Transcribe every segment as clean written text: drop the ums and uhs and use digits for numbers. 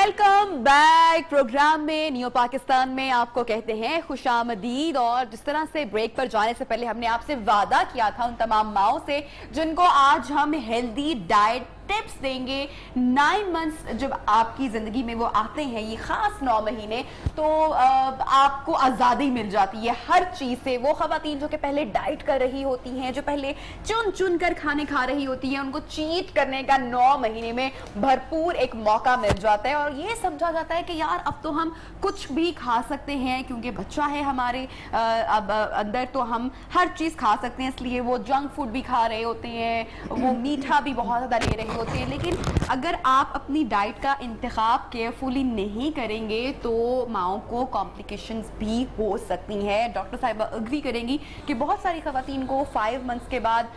Welcome back programme में new Pakistan में आपको कहते हैं खुशामदीद। और जिस तरह से ब्रेक पर जाने से पहले हमने आपसे वादा किया था उन तमाम माओं से जिनको आज हम हेल्दी डाइट टिप्स देंगे। 9 मंथ्स जब आपकी ज़िंदगी में वो आते हैं, ये ख़ास 9 महीने, तो आपको आज़ादी मिल जाती है हर चीज़ से। वो ख़वातीन जो कि पहले डाइट कर रही होती हैं, जो पहले चुन चुन कर खाने खा रही होती हैं, उनको चीट करने का 9 महीने में भरपूर एक मौका मिल जाता है और ये समझा जाता है कि यार अब तो हम कुछ भी खा सकते हैं क्योंकि बच्चा है हमारे अब अंदर, तो हम हर चीज़ खा सकते हैं। इसलिए वो जंक फूड भी खा रहे होते हैं, वो मीठा भी बहुत ज़्यादा ले रहे होते हैं। लेकिन अगर आप अपनी डाइट का इंतखाब केयरफुली नहीं करेंगे तो माओं को कॉम्प्लिकेशंस भी हो सकती हैं। डॉक्टर साहिबा अग्री करेंगी कि बहुत सारी ख़वातीन को 5 मंथ्स के बाद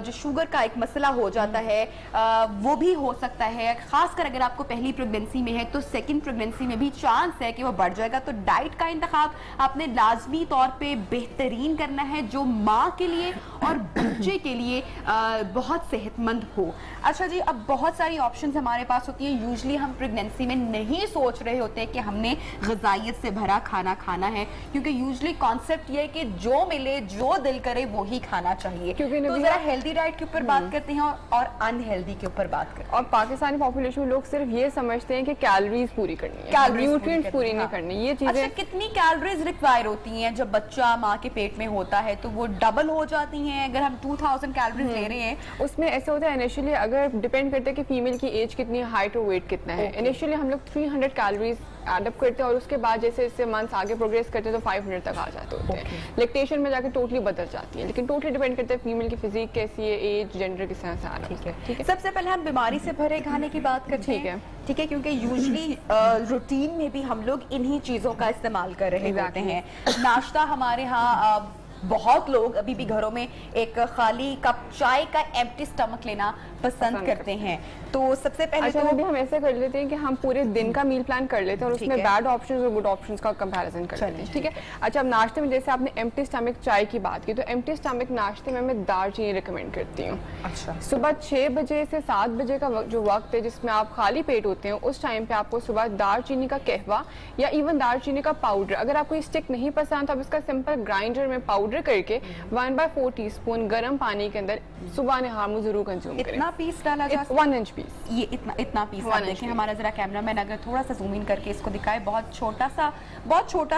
जो शुगर का एक मसला हो जाता है वो भी हो सकता है। ख़ासकर अगर आपको पहली प्रेगनेंसी में है तो सेकंड प्रेगनेंसी में भी चांस है कि वो बढ़ जाएगा। तो डाइट का इंतखाब आपने लाजमी तौर पे बेहतरीन करना है जो माँ के लिए और बच्चे के लिए बहुत सेहतमंद हो। अच्छा जी, अब बहुत सारी ऑप्शंस हमारे पास होती हैं। यूजली हम प्रेगनेंसी में नहीं सोच रहे होते कि हमने ग़िज़ाइयत से भरा खाना खाना है, क्योंकि यूजली कॉन्सेप्ट ये है कि जो मिले जो दिल करे वो ही खाना चाहिए। क्योंकि तो ज़रा हेल्दी डाइट के ऊपर बात करते हैं और अनहेल्दी के ऊपर बात करते हैं। और पाकिस्तानी पॉपुलेशन में लोग सिर्फ ये समझते हैं कि कैलोरीज पूरी करनी है, न्यूट्रिएंट्स पूरी नहीं करनी। ये चीजें अच्छा, कितनी कैलोरीज रिक्वायर होती हैं जब बच्चा माँ के पेट में होता है? तो वो डबल हो जाती हैं। अगर हम 2000 कैलोरीज ले रहे हैं, उसमें ऐसे होता है इनिशियली, अगर डिपेंड करता है कि फीमेल की एज कितनी है, हाइट और वेट कितना है। इनिशियली हम लोग 300 कैलोरीज एडअप करते हैं और उसके बाद जैसे इससे मंथ्स आगे प्रोग्रेस करते हैं तो 500 तक आ जाते होते हैं। लैक्टेशन में जाकर टोटली बदल जाती है, लेकिन टोटली डिपेंड करता है फीमेल की फिजिक कैसी है, एज, जेंडर किस तरह से आ रहा है। ठीक है, सबसे पहले हम बीमारी से भरे खाने की बात करते हैं। ठीक है, क्योंकि यूजली रूटीन में भी हम लोग इन्हीं चीज़ों का इस्तेमाल कर रहे होते हैं। नाश्ता हमारे यहाँ बहुत लोग अभी भी घरों में एक खाली कप चाय का एम्प्टी स्टमक लेना पसंद करते हैं। तो सबसे पहले अच्छा, तो हम ऐसे कर लेते हैं कि हम पूरे दिन का मील प्लान कर लेते हैं और उसमें बैड ऑप्शंस और गुड ऑप्शंस का कंपैरिजन कर लेते हैं। ठीक है। अच्छा, अब नाश्ते में जैसे आपने एम्प्टी स्टमक चाय की बात की, तो एम्प्टी स्टमक नाश्ते में मैं दालचीनी रिकमेंड करती हूँ। अच्छा, सुबह 6 बजे से 7 बजे का जो वक्त है जिसमें आप खाली पेट होते हैं, उस टाइम पे आपको सुबह दालचीनी का कहवा या इवन दालचीनी का पाउडर, अगर आपको ये स्टिक नहीं पसंद तो आप इसका सिंपल ग्राइंडर में पाउडर करके 1/4 टीस्पून गर्म पानी के अंदर सुबह नहार में जरूर कंज्यूम करें। इतना पीस डाला जाता है? 1 इंच पीस, ये इतना पीस। देखिए हमारा जरा कैमरामैन अगर थोड़ा सा जूम इन करके इसको दिखाए, बहुत छोटा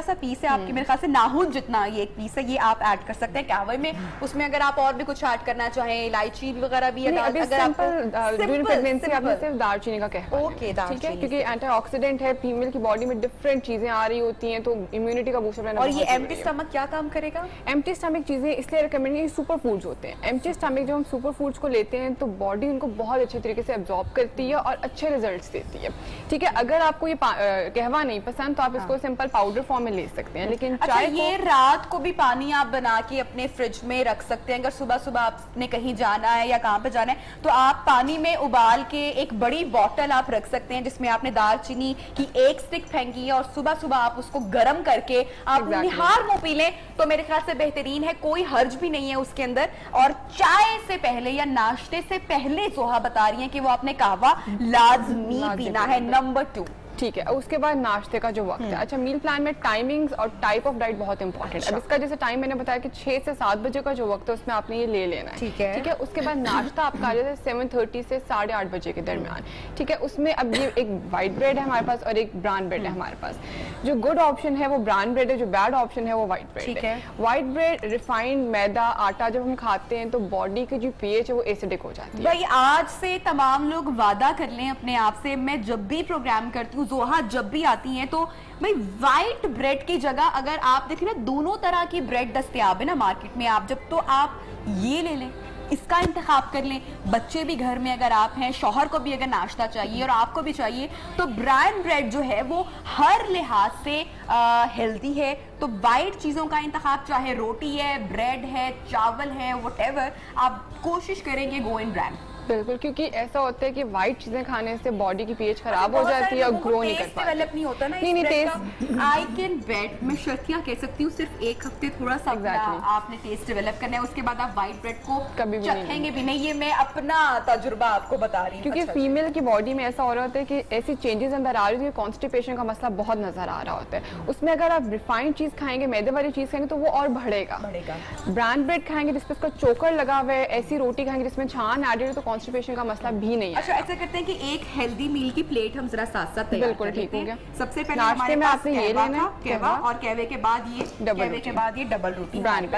सा पीस है। आपके मेरे ख्याल से नाखून जितना ये एक पीस है, ये आप ऐड कर सकते हैं कहवे में। उसमें अगर आप और भी कुछ ऐड करना चाहें, इलायची वगैरह भी, अगर प्रेगनेंसी आपने सिर्फ दालचीनी का कहवा, ओके, ठीक है, क्योंकि एंटीऑक्सीडेंट है, फीमेल की बॉडी में डिफरेंट चीजें आ रही होती हैं तो इम्यूनिटी का बूस्टर रहना। और ये एम्प्टी स्टमक क्या काम करेगा? एम्प्टी स्टमक चीजें इसलिए रिकमेंड की सुपर फूड्स होते हैं। एम्प्टी स्टमक जब हम सुपर फूड्स को लेते हैं तो बॉडी उनको बहुत अच्छे तरीके से एब्जॉर्ब करती है और अच्छे रिजल्ट्स देती है। ठीक है, अगर आपको ये कहवा नहीं पसंद तो आप इसको सिंपल पाउडर फॉर्म में ले सकते हैं। लेकिन चाय ये रात को भी पानी आप बना के अपने फ्रिज में रख सकते हैं। अगर सुबह सुबह आपने कहीं जाना है या कहाँ पे जाना है तो आप पानी में उबाल के एक बड़ी बॉटल आप रख सकते हैं जिसमें आपने दालचीनी की 1 स्टिक फेंकी है और सुबह सुबह आप उसको गर्म करके आप निहार मुंह पी लें तो मेरे ख्याल से बेहतरीन है। कोई हर्ज भी नहीं है उसके अंदर। और चाय से पहले या नाश्ते से पहले सोहा बता रही है कि वो आपने कहवा लाजमी पीना है, नंबर 2। ठीक है, उसके बाद नाश्ते का जो वक्त है। अच्छा, मील प्लान में टाइमिंग्स और टाइप ऑफ डाइट बहुत इंपॉर्टेंट है। अब इसका जैसे टाइम मैंने बताया कि 6 से 7 बजे का जो वक्त है उसमें आपने ये ले लेना है। ठीक है, उसके बाद नाश्ता आपका आ जाता है 7:30 से 8:30 बजे के दरमियान। ठीक है, उसमें अब ये एक वाइट ब्रेड है हमारे पास और एक ब्राउन ब्रेड है हमारे पास। जो गुड ऑप्शन है वो ब्राउन ब्रेड है, जो बैड ऑप्शन है वो व्हाइट ब्रेड है। व्हाइट ब्रेड, रिफाइंड मैदा, आटा जब हम खाते हैं तो बॉडी की जो पीएच है वो एसिडिक हो जाती है। भाई आज से तमाम लोग वादा कर लें अपने आप से, मैं जब भी प्रोग्राम करती हूँ, जोहा जब भी आती हैं तो भाई व्हाइट ब्रेड की जगह अगर आप देखें ना, दोनों तरह की ब्रेड दस्तयाब है ना मार्केट में, आप जब तो आप ये ले लें, इसका इंतखाब कर लें। बच्चे भी घर में अगर आप हैं, शौहर को भी अगर नाश्ता चाहिए और आपको भी चाहिए तो ब्राउन ब्रेड जो है वो हर लिहाज से हेल्दी है। तो वाइट चीज़ों का इंतखाब, चाहे रोटी है, ब्रेड है, चावल है, व्हाटएवर, आप कोशिश करेंगे गो इन ब्राउन। बिल्कुल, क्योंकि ऐसा होता है कि व्हाइट चीजें खाने से बॉडी की पीएच खराब हो जाती है और ग्रो नहीं कर पाती। डेवलप नहीं होता ना, नहीं टेस्ट आई कैन बेट, मैं शर्तियां कह सकती हूँ सिर्फ एक हफ्ते थोड़ा सा आपने टेस्ट डेवलप करना है, उसके बाद आप व्हाइट ब्रेड को कभी चखेंगे भी नहीं। ये मैं अपना तजुर्बा आपको बता रही हूँ, क्योंकि फीमेल की बॉडी में ऐसा हो रहा होता है कि ऐसी चेंजेस अंदर आ रही है, कॉन्स्टिपेशन का मसला बहुत नजर आ रहा होता है। उसमें अगर आप रिफाइंड चीज खाएंगे, मैदे वाली चीज खाएंगे तो वो और बढ़ेगा। ब्रांड ब्रेड खाएंगे जिसपे उसका चोकर लगा हुआ है, ऐसी रोटी खाएंगे जिसमें छान एडेड है, तो कॉन्स्टिपेशन का मसला भी नहीं है। अच्छा, ऐसा करते हैं कि एक हेल्दी मील की प्लेट हम जरा साथ साथ तैयार बिल्कुल ठीक हो गया। सबसे पहले नाश्ते में आपने ये लेना है कहवा, और कहवे के बाद ये डबल रोटी, ब्रांड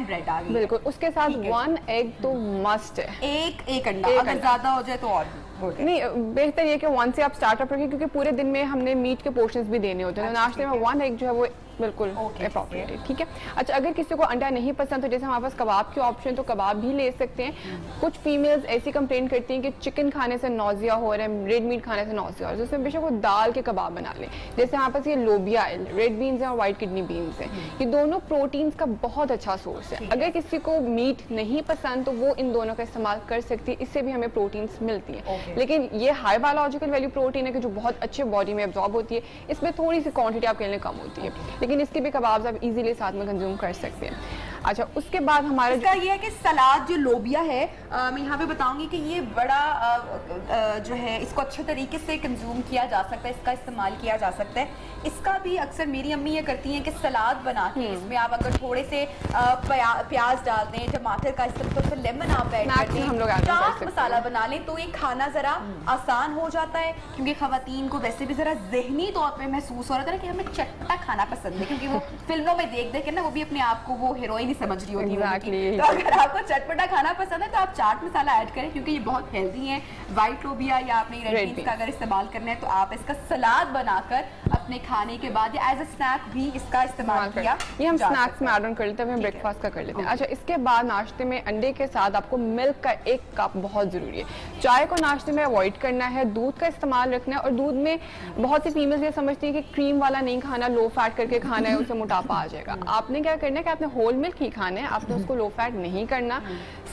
ब्रेड आ गई। बिल्कुल, उसके साथ 1 एग तो मस्ट है, एक अंडा, अगर ज्यादा हो जाए तो और नहीं, बेहतर ये कि 1 से आप स्टार्टअप रखें, क्योंकि पूरे दिन में हमने मीट के पोर्शंस भी देने होते हैं, तो नाश्ते में 1 एग जो है वो बिल्कुल अप्रोप्रिएट है। ठीक है। अच्छा, अगर किसी को अंडा नहीं पसंद तो जैसे हमारे पास कबाब के ऑप्शन, तो कबाब भी ले सकते हैं। कुछ फीमेल्स ऐसी कंप्लेंट करती हैं कि चिकन खाने से नौजिया हो रहा है, रेड मीट खाने से नौजिया हो रहा है, उसमें बेशक वो दाल के कबाब बना लें। जैसे हमारे पास ये लोबिया है, रेड बीन्स है और व्हाइट किडनी बीन्स है, ये दोनों प्रोटीन्स का बहुत अच्छा सोर्स है। अगर किसी को मीट नहीं पसंद तो वो इन दोनों का इस्तेमाल कर सकती है, इससे भी हमें प्रोटीन्स मिलती है। लेकिन ये हाई बायोलॉजिकल वैल्यू प्रोटीन है कि जो बहुत अच्छे बॉडी में एब्जॉर्ब होती है, इसमें थोड़ी सी क्वांटिटी आपके लिए कम होती है, लेकिन इसके भी कबाब्स आप इजीली साथ में कंज्यूम कर सकते हैं। अच्छा, उसके बाद हमारा ये है कि सलाद जो लोबिया है, मैं यहाँ पे बताऊंगी कि ये बड़ा जो है इसको अच्छे तरीके से कंज्यूम किया जा सकता है, इसका इस्तेमाल किया जा सकता है। इसका भी अक्सर मेरी अम्मी ये करती हैं कि सलाद बना के इसमें आप अगर थोड़े से प्याज डाल दें, टमाटर का इस्तेमाल, तो लेमन आप ऐड कर दें, चाट मसाला बना लें, तो ये खाना जरा आसान हो जाता है। क्योंकि खवातीन को वैसे भी जरा जहनी तौर पर महसूस हो रहा था कि हमें चटपटा खाना पसंद है, क्योंकि वो फिल्मों में देख देख के ना वो भी अपने आप को वो हीरोइन समझ रही होती है। तो अगर आपको चटपटा खाना पसंद है तो आप चाट मसाला ऐड करें, क्योंकि ये बहुत हेल्दी है। व्हाइट लोबिया या आपने रेड बीन्स का अगर इस्तेमाल करना है तो आप इसका सलाद बनाकर अपने खाने के बाद या एज अ स्नैक भी इसका इस्तेमाल किया। ये हम स्नैक्स में ऐड ऑन कर लेते हैं, हम ब्रेकफास्ट का कर लेते हैं। अच्छा, इसके बाद नाश्ते में अंडे के साथ आपको मिल्क का 1 कप बहुत जरूरी है। चाय को नाश्ते में अवॉइड करना है, दूध का इस्तेमाल रखना है। और दूध में बहुत सी फीमेल्स ये समझती है कि क्रीम वाला नहीं खाना, लो फैट करके खाना है, उससे मोटापा आ जाएगा। आपने क्या करना है कि आपने होल मिल्क ही खाना है, आपने उसको लो फैट नहीं करना।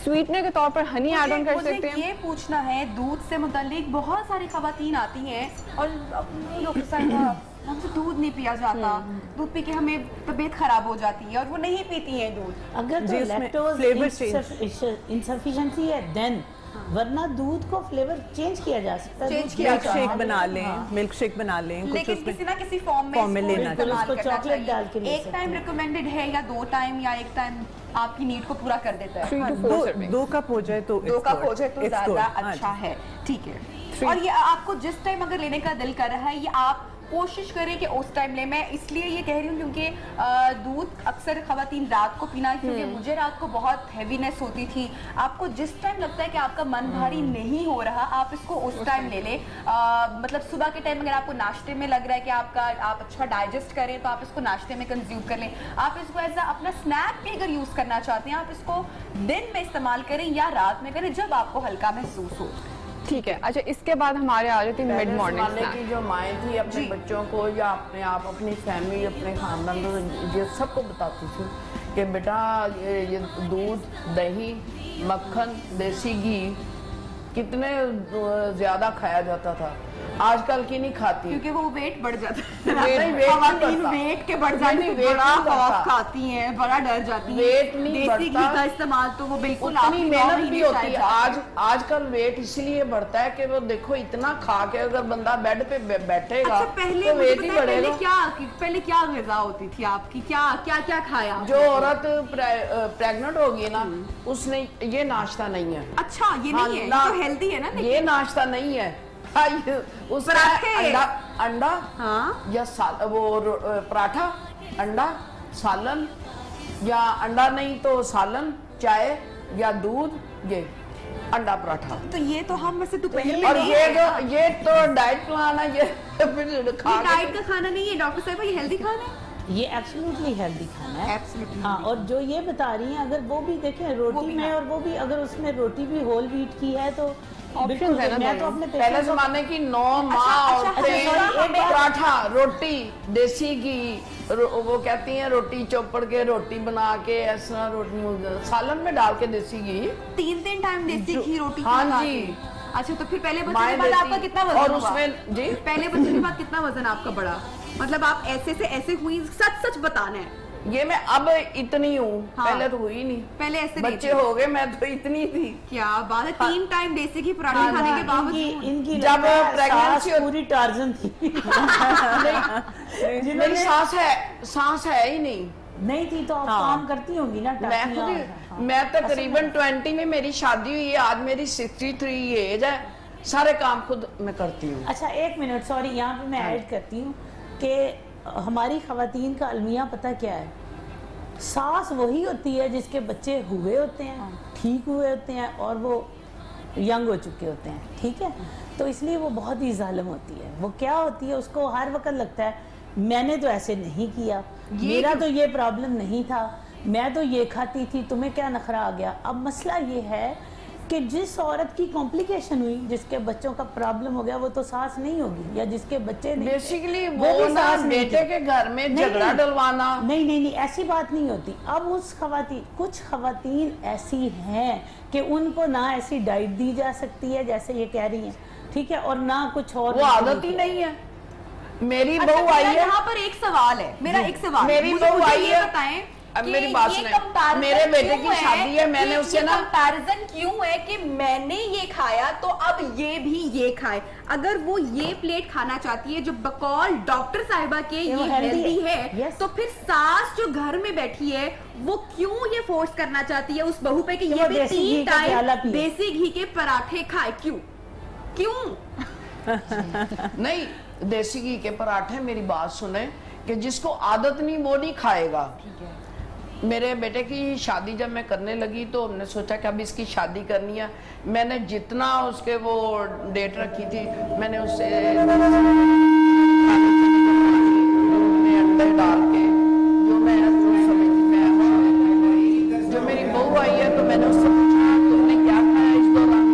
स्वीटनर के तौर पर हनी ऐड ऑन कर सकते हैं। ये पूछना है, दूध से मुतालिक बहुत सारी खवातीन आती हैं और हमसे दूध नहीं पिया जाता, दूध पी के हमें तबीयत खराब हो जाती है और वो नहीं पीती हैं दूध। अगर तो लैक्टोज इनसफिशिएंसी है देन, वरना दूध को फ्लेवर चेंज किया जा सकता है। मिल्क शेक बना लें, मिल्क शेक बना लें, लेकिन किसी ना किसी फॉर्म में लेना उसको चॉकलेट डाल के ले एक टाइम रिकमेंडेड है या 2 टाइम या 1 टाइम आपकी नीड को पूरा कर देता है। 2 कप हो जाए तो 2 कप हो जाए तो ज्यादा अच्छा है। ठीक है। और ये आपको जिस टाइम अगर लेने का दिल कर रहा है, ये आप कोशिश करें कि उस टाइम ले। मैं इसलिए ये कह रही हूँ क्योंकि दूध अक्सर खवातीन रात को पीना, क्योंकि मुझे रात को बहुत हैवीनेस होती थी। आपको जिस टाइम लगता है कि आपका मन भारी नहीं हो रहा, आप इसको उस टाइम ले लें। मतलब सुबह के टाइम अगर आपको नाश्ते में लग रहा है कि आप अच्छा डाइजेस्ट करें तो आप इसको नाश्ते में कंज्यूम कर लें। आप इसको एज अपना स्नैक भी अगर यूज करना चाहते हैं, आप इसको दिन में इस्तेमाल करें या रात में करें, जब आपको हल्का महसूस हो। ठीक है। अच्छा, इसके बाद हमारे आ जाते हैं मिड मॉर्निंग की जो माएँ थी अपने बच्चों को या अपने आप अपनी फैमिली, अपने खानदान को ये सबको बताती थी कि बेटा ये दूध, दही, मक्खन, देसी घी कितने ज़्यादा खाया जाता था, आजकल की नहीं खाती, क्योंकि वो वेट बढ़ जाता है। वेट के बढ़ जाने से बड़ा खौफ खाती हैं, बड़ा डर जाती हैं। वेट नहीं देसी घी का इस्तेमाल तो वो बिल्कुल उतनी मेहनत भी होती है। आजकल वेट इसलिए बढ़ता है कि वो देखो इतना खा के अगर बंदा बेड पे बैठेगा तो वेट ही बढ़ेगा। पहले क्या ग़िज़ा होती थी आपकी, क्या खाया? जो औरत प्रेग्नेंट होगी ना, उसने ये नाश्ता नहीं है। अच्छा, ये नहीं है, तो हेल्दी है ना? ये नाश्ता नहीं है। उसका अंडा हाँ, या वो पराठा, अंडा, सालन, या अंडा नहीं तो सालन, चाय या दूध, ये अंडा पराठा। तो ये तो हम वैसे दोपहर में और ये तो डाइट प्लान है, ये फिर डाइट का खाना नहीं है डॉक्टर साहब, ये हेल्दी खाना है। یہ ایبسلیوٹلی ہیلدی کھانا ہے. ہاں اور جو یہ بتا رہی ہیں اگر وہ بھی دیکھیں روٹی میں اور وہ بھی اگر اس میں روٹی بھی ہول ویٹ کی ہے تو بالکل. میں تو اپنے پہلے زمانے کی 9 ماں عورتیں پراٹھا روٹی دیسی گھی وہ کہتی ہیں روٹی چوپڑ کے روٹی بنا کے ایسا روٹی سالن میں ڈال کے دیسی گھی 3 ٹائم دیسی گھی روٹی. ہاں جی. اچھا تو پھر پہلے بچے کے بعد آپ کا کتنا وزن اور ہوا؟ اس میں جی پہلے بچے کے بعد کتنا وزن آپ کا بڑھا؟ مطلب آپ ایسے سے ایسے ہوئی، سچ سچ بتانا ہے. یہ میں اب اتنی ہوں. پہلے تو ہوئی نہیں. پہلے ایسے بچے ہو گئے میں تو اتنی تھی. کیا بات ہے. 3 ٹائم دیسی گھی پراٹھے کھانے کے باوجود ان کی جب پریگننسی پوری ٹارزن تھی. میری سانس ہے ہی نہیں تھی تو آپ کام کرتی ہوں گی نا. میں تقریباً 20 میں میری شادی ہوئی ہے. آج میری 63 ایج ہے. سارے کام خود میں کرتی ہوں. اچھا 1 منٹ سوری یہاں پہ میں ایڈ کرتی ہوں کہ ہماری خواتین کا المیہ پتہ کیا ہے؟ ساس وہی ہوتی ہے جس کے بچے ہوئے ہوتے ہیں ٹھیک ہوئے ہوتے ہیں اور وہ ینگ ہو چکے ہوتے ہیں. ٹھیک ہے تو اس لیے وہ بہت ہی ظالم ہوتی ہے. وہ کیا ہوتی ہے اس کو ہر وقت لگتا ہے میں نے تو ایسے نہیں کیا, میرا تو یہ پرابلم نہیں تھا, میں تو یہ کھاتی تھی, تمہیں کیا نخرہ آ گیا. اب مسئلہ یہ ہے کہ جس عورت کی کمپلیکیشن ہوئی, جس کے بچوں کا پرابلم ہو گیا, وہ تو ساس نہیں ہوگی, یا جس کے بچے نہیں. بیسیکلی وہ نا بیٹے کے گھر میں جھگڑا ڈلوانا. نہیں ایسی بات نہیں ہوتی. اب کچھ خواتین ایسی ہیں کہ ان کو نہ ایسی ڈائٹ دی جا سکتی ہے جیسے یہ کہہ رہی ہیں, ٹھیک ہے, اور نہ کچھ اور. وہ عادت ہی نہیں ہے. میری بہو آئی ہے, یہاں پر ایک سوال ہے, میرا ایک سوال, میری بہو آئی ہے, بتائیں اب میری بات سنیں, میرے بیٹے کی شادی ہے, میں نے اس سے نا کمپیریزن کیوں ہے کہ میں نے یہ کھایا تو اب یہ بھی یہ کھائے. اگر وہ یہ پلیٹ کھانا چاہتی ہے جو بقول ڈاکٹر صاحبہ کے یہ ہیلدی ہے, تو پھر ساس جو گھر میں بیٹھی ہے وہ کیوں یہ فورس کرنا چاہتی ہے اس بہو پہ کہ یہ بھی 3 ٹائم دیسی گھی کے پراٹھے کھائے؟ کیوں نہیں دیسی گھی کے پراٹھے. میری بات سنیں کہ جس کو عادت نہیں وہ نہیں کھائے گا. میرے بیٹے کی شادی جب میں کرنے لگی تو ہم نے سوچا کہ اب اس کی شادی کرنی ہے. میں نے جتنا اس کے وہ ڈیٹ رکھی تھی میں نے اس سے انڈے ڈال کے جو میری بہو آئی ہے تو میں نے اس سے پوچھا تم نے کیا کھایا اس دوران,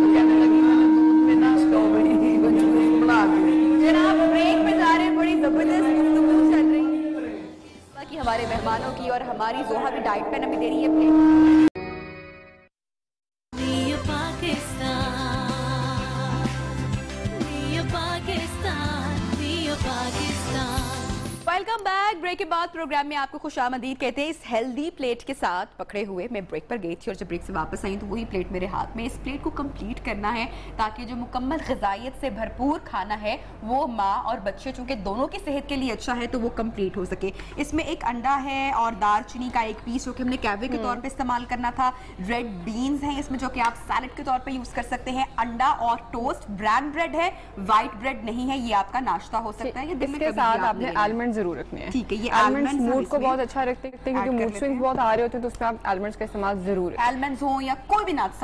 تو کہنے لگی میں نے دودھ میں نا اسٹرابیری بنا دی. جناب بریک پہ جا رہے ہیں, بڑی زبردست گفتگو چل رہی ہے کہ ہمارے مہمانوں کی اور ہماری زوہا بھی ڈائٹ پہ ہمیں دے رہی ہے پلیٹ. Welcome back. بریک کے بعد پروگرام میں آپ کو خوش آمدید کہتے ہیں. اس ہیلدی پلیٹ کے ساتھ پکڑے ہوئے میں بریک پر گئی تھی اور جب بریک سے واپس آئی تو وہی پلیٹ میرے ہاتھ میں. اس پلیٹ کو کمپلیٹ کرنا ہے تاکہ جو مکمل غذائیت سے بھرپور کھانا ہے وہ ماں اور بچے چونکہ دونوں کی صحت کے لیے اچھا ہے تو وہ کمپلیٹ ہو سکے. اس میں ایک انڈا ہے اور دار چینی کا ایک پیس جو کہ ہم نے کیوے کے طور پہ استعمال کرنا تھا. ریڈ بینز ہیں اس میں جو کہ آپ سیلڈ کے طور پہ یوز کر سکتے ہیں. انڈا اور ٹوسٹ, بران بریڈ ہے, وائٹ بریڈ نہیں ہے. یہ آپ کا ناشتہ ہو سکتا ہے. اس کے ساتھ آپ نے آلمنڈ ضرور رکھنے ہیں. ٹھیک ہے, یہ آلمنڈز موڈ کو بہت اچھا رکھتے ہیں کیونکہ موڈ سوئنگز بہت آ رہے ہوتے ہیں تو اس میں آپ آلمنڈز کا استعمال ضرور ہے. آلمنڈز ہوں یا کوئی بھی نٹس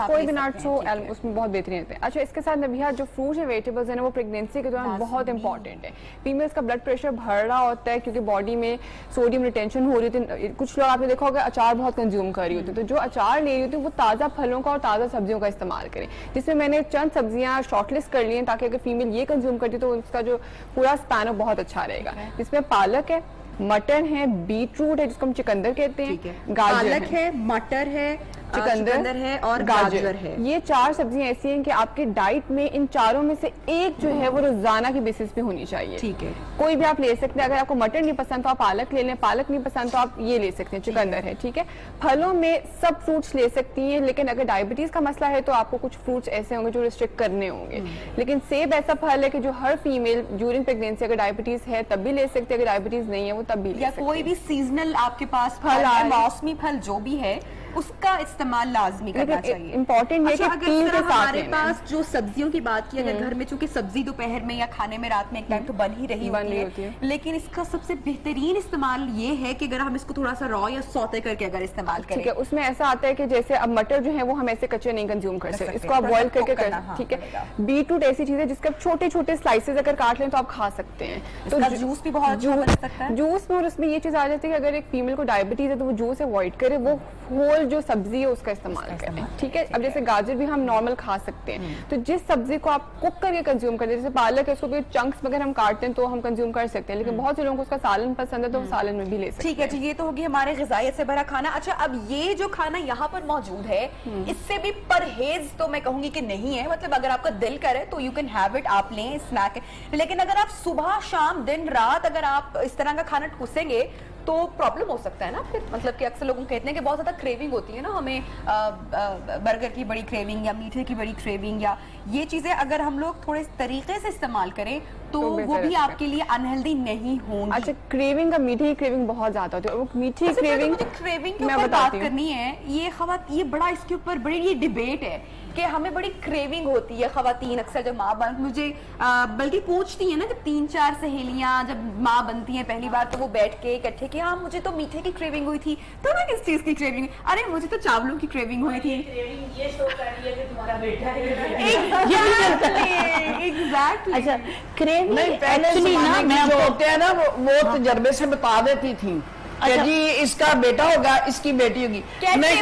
ہو اس میں بہت بہترین ہوتے ہیں. اچھا اس کے ساتھ نبیہا جو فروٹس ہیں ویجیٹیبلز ہیں وہ پریگنینسی کے دوران بہت امپورٹنٹ ہے. فیمیلز کا بلڈ پریشر بڑھ رہا ہوتا ہے کیونکہ باڈی میں سوڈیم ریٹینشن ہو رہی ہوتی ہے. کچھ لوگ آپ نے دیکھا ہوگا اچار بہت کنزیوم کر رہی ہوتی ہے, تو جو اچار لے رہی ہوتی ہے وہ تازہ پھلوں کا اور تازہ سبزیوں کا استعمال کریں. جس میں میں نے چند سبزیاں شارٹ لسٹ کر لی ہیں تاکہ اگر فیمیل یہ کنزیوم کرتی تو اس کا جو پورا اسپین بہت اچھا رہے گا. جس میں پالک ہے, مٹن ہے, بیٹ روٹ ہے جس کو ہم چکندر کہتے ہیں, گاجر ہے, مٹر ہے, چکندر ہے اور گاجر ہے. یہ 4 سبزیاں ایسی ہیں کہ آپ کی ڈائٹ میں ان چاروں میں سے ایک جو ہے وہ روزانہ کی بیسس پہ ہونی چاہیے. ٹھیک ہے, کوئی بھی آپ لے سکتے ہیں. اگر آپ کو مٹن نہیں پسند تو آپ پالک لے لیں, پالک نہیں پسند تو آپ یہ لے سکتے ہیں, چکندر ہے. ٹھیک ہے, پھلوں میں سب فروٹس لے سکتی ہیں لیکن اگر ڈائبٹیز کا مسئلہ ہے تو آپ کو کچھ فروٹس ایسے ہوں گے جو ریسٹرکٹ کرنے ہوں گے. لیکن سیب ایسا پھل ہے کہ جو ہر فیمیل ڈیورنگ پریگنینسی اگر ڈائبٹیز ہے تب بھی لے سکتے, اگر ڈائبٹیز نہیں ہے وہ تب بھی لے سکتے. یا کوئی بھی سیزنل آپ کے پاس پھل ہے, موسمی پھل جو بھی ہے اس کا استعمال لازمی کرنا چاہیے. امپورٹنٹ یہ کہ تین کے ساتھ ہمارے پاس جو سبزیوں کی بات کی اگر گھر میں چونکہ سبزی دوپہر میں یا کھانے میں رات میں ایک ٹائم تو بن ہی رہی ہوتی ہے, لیکن اس کا سب سے بہترین استعمال یہ ہے کہ اگر ہم اس کو تھوڑا سا را یا سوتے کر کے اگر استعمال کریں. ٹھیک ہے, اس میں ایسا آتا ہے کہ جیسے اب مٹر جو ہے وہ ہم ایسے کچے نہیں کنزیوم کر سکتے, اس کو آپ بوائل کر کے ٹھیک ہے. بیٹروٹ ایسی چیز ہے جس کے چھوٹے چھوٹے سلائسز اگر کاٹ لیں تو آپ کھا سکتے ہیں. تو جوس بھی بہت اچھا بن سکتا ہے. جوس میں اور اس میں یہ چیز آ جاتی ہے کہ اگر ایک فیمیل کو ڈائبٹیز ہے تو وہ جوس اوائڈ کرے, وہ ہول جو سبزی ہے اس کا استعمال کریں. ٹھیک ہے, اب جیسے گاجر بھی ہم نارمل کھا سکتے ہیں, تو جس سبزی کو آپ کوک کر کے کنزیوم کرتے ہیں, جیسے پالک ہے اس کو بھی چنکس اگر ہم کاٹتے ہیں تو ہم کنزیوم کر سکتے ہیں, لیکن بہت سے لوگوں کو اس کا سالن پسند ہے تو وہ سالن میں بھی لے سکتے ہیں. ٹھیک ہے جی, یہ تو ہوگی ہمارے غذائیت سے بھرا کھانا. اچھا, اب یہ جو کھانا یہاں پر موجود ہے اس سے بھی پرہیز تو میں کہوں گی کہ نہیں ہے, مطلب اگر آپ کا دل کرے تو یو کین ہیو اٹ, آپ لیں اسنیک, لیکن اگر آپ صبح شام دن رات اگر آپ اس طرح کا کھانا ٹھوسیں گے تو پرابلم ہو سکتا ہے نا پھر. مطلب کہ اکثر لوگوں کہتے ہیں کہ بہت زیادہ کریونگ ہوتی ہے نا ہمیں, برگر کی بڑی کریونگ یا میٹھے کی بڑی کریونگ, یا یہ چیزیں اگر ہم لوگ تھوڑے طریقے سے استعمال کریں تو وہ بھی آپ کے لیے انہیلدی نہیں ہوں گی. اچھا, کریونگ کا میٹھی کریونگ بہت زیادہ ہوتی ہے, اور میٹھی کریونگ کے اوپر بات کرنی ہے. یہ بڑا اس کے اوپر بڑی یہ ڈیبیٹ ہے کہ ہمیں بڑی کریونگ ہوتی ہے خواتین اکثر جب ماں مجھے بلکہ پوچھتی ہیں نا, جب 3-4 سہیلیاں جب ماں بنتی ہیں پہلی بار تو وہ بیٹھ کے اکٹھے کہ ہاں مجھے تو میٹھے کی کریونگ ہوئی تھی, تو میں کس چیز کی کریونگ, ارے مجھے تو چاولوں کی کریونگ ہوئی تھی. یہ شو کر رہی ہے کہ تمہارا بیٹا اچھا کریونگ ایکچولی نا جو ہوتے ہیں نا وہ تجربے سے بتا دیتی تھی کہ جی اس کا بیٹا ہوگا, اس کی بیٹی ہوگی. میں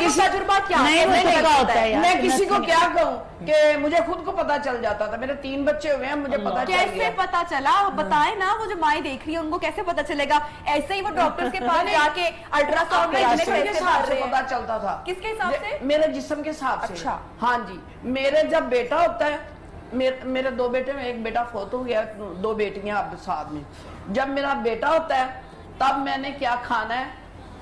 کسی کو کیا کہوں کہ مجھے خود کو پتا چل جاتا تھا, میرے 3 بچے ہوئے ہیں, مجھے پتا چل گیا. کیسے پتا چلا بتائیں نا, وہ جو مائیں دیکھ رہی ہیں ان کو کیسے پتا چلے گا؟ ایسے ہی وہ ڈاکٹر کے پاس جا کے الٹرا ساؤنڈ کے حساب سے پتا چلتا تھا. کس کے حساب سے؟ میرے جسم کے حساب سے. اچھا ہاں جی, میرے جب بیٹا ہوتا ہے, میرے 2 بیٹے میں ایک بیٹا فوت ہو گیا, 2 بیٹیاں اب ساتھ میں. جب میرا بیٹا ہوتا ہے تب میں نے کیا کھانا ہے,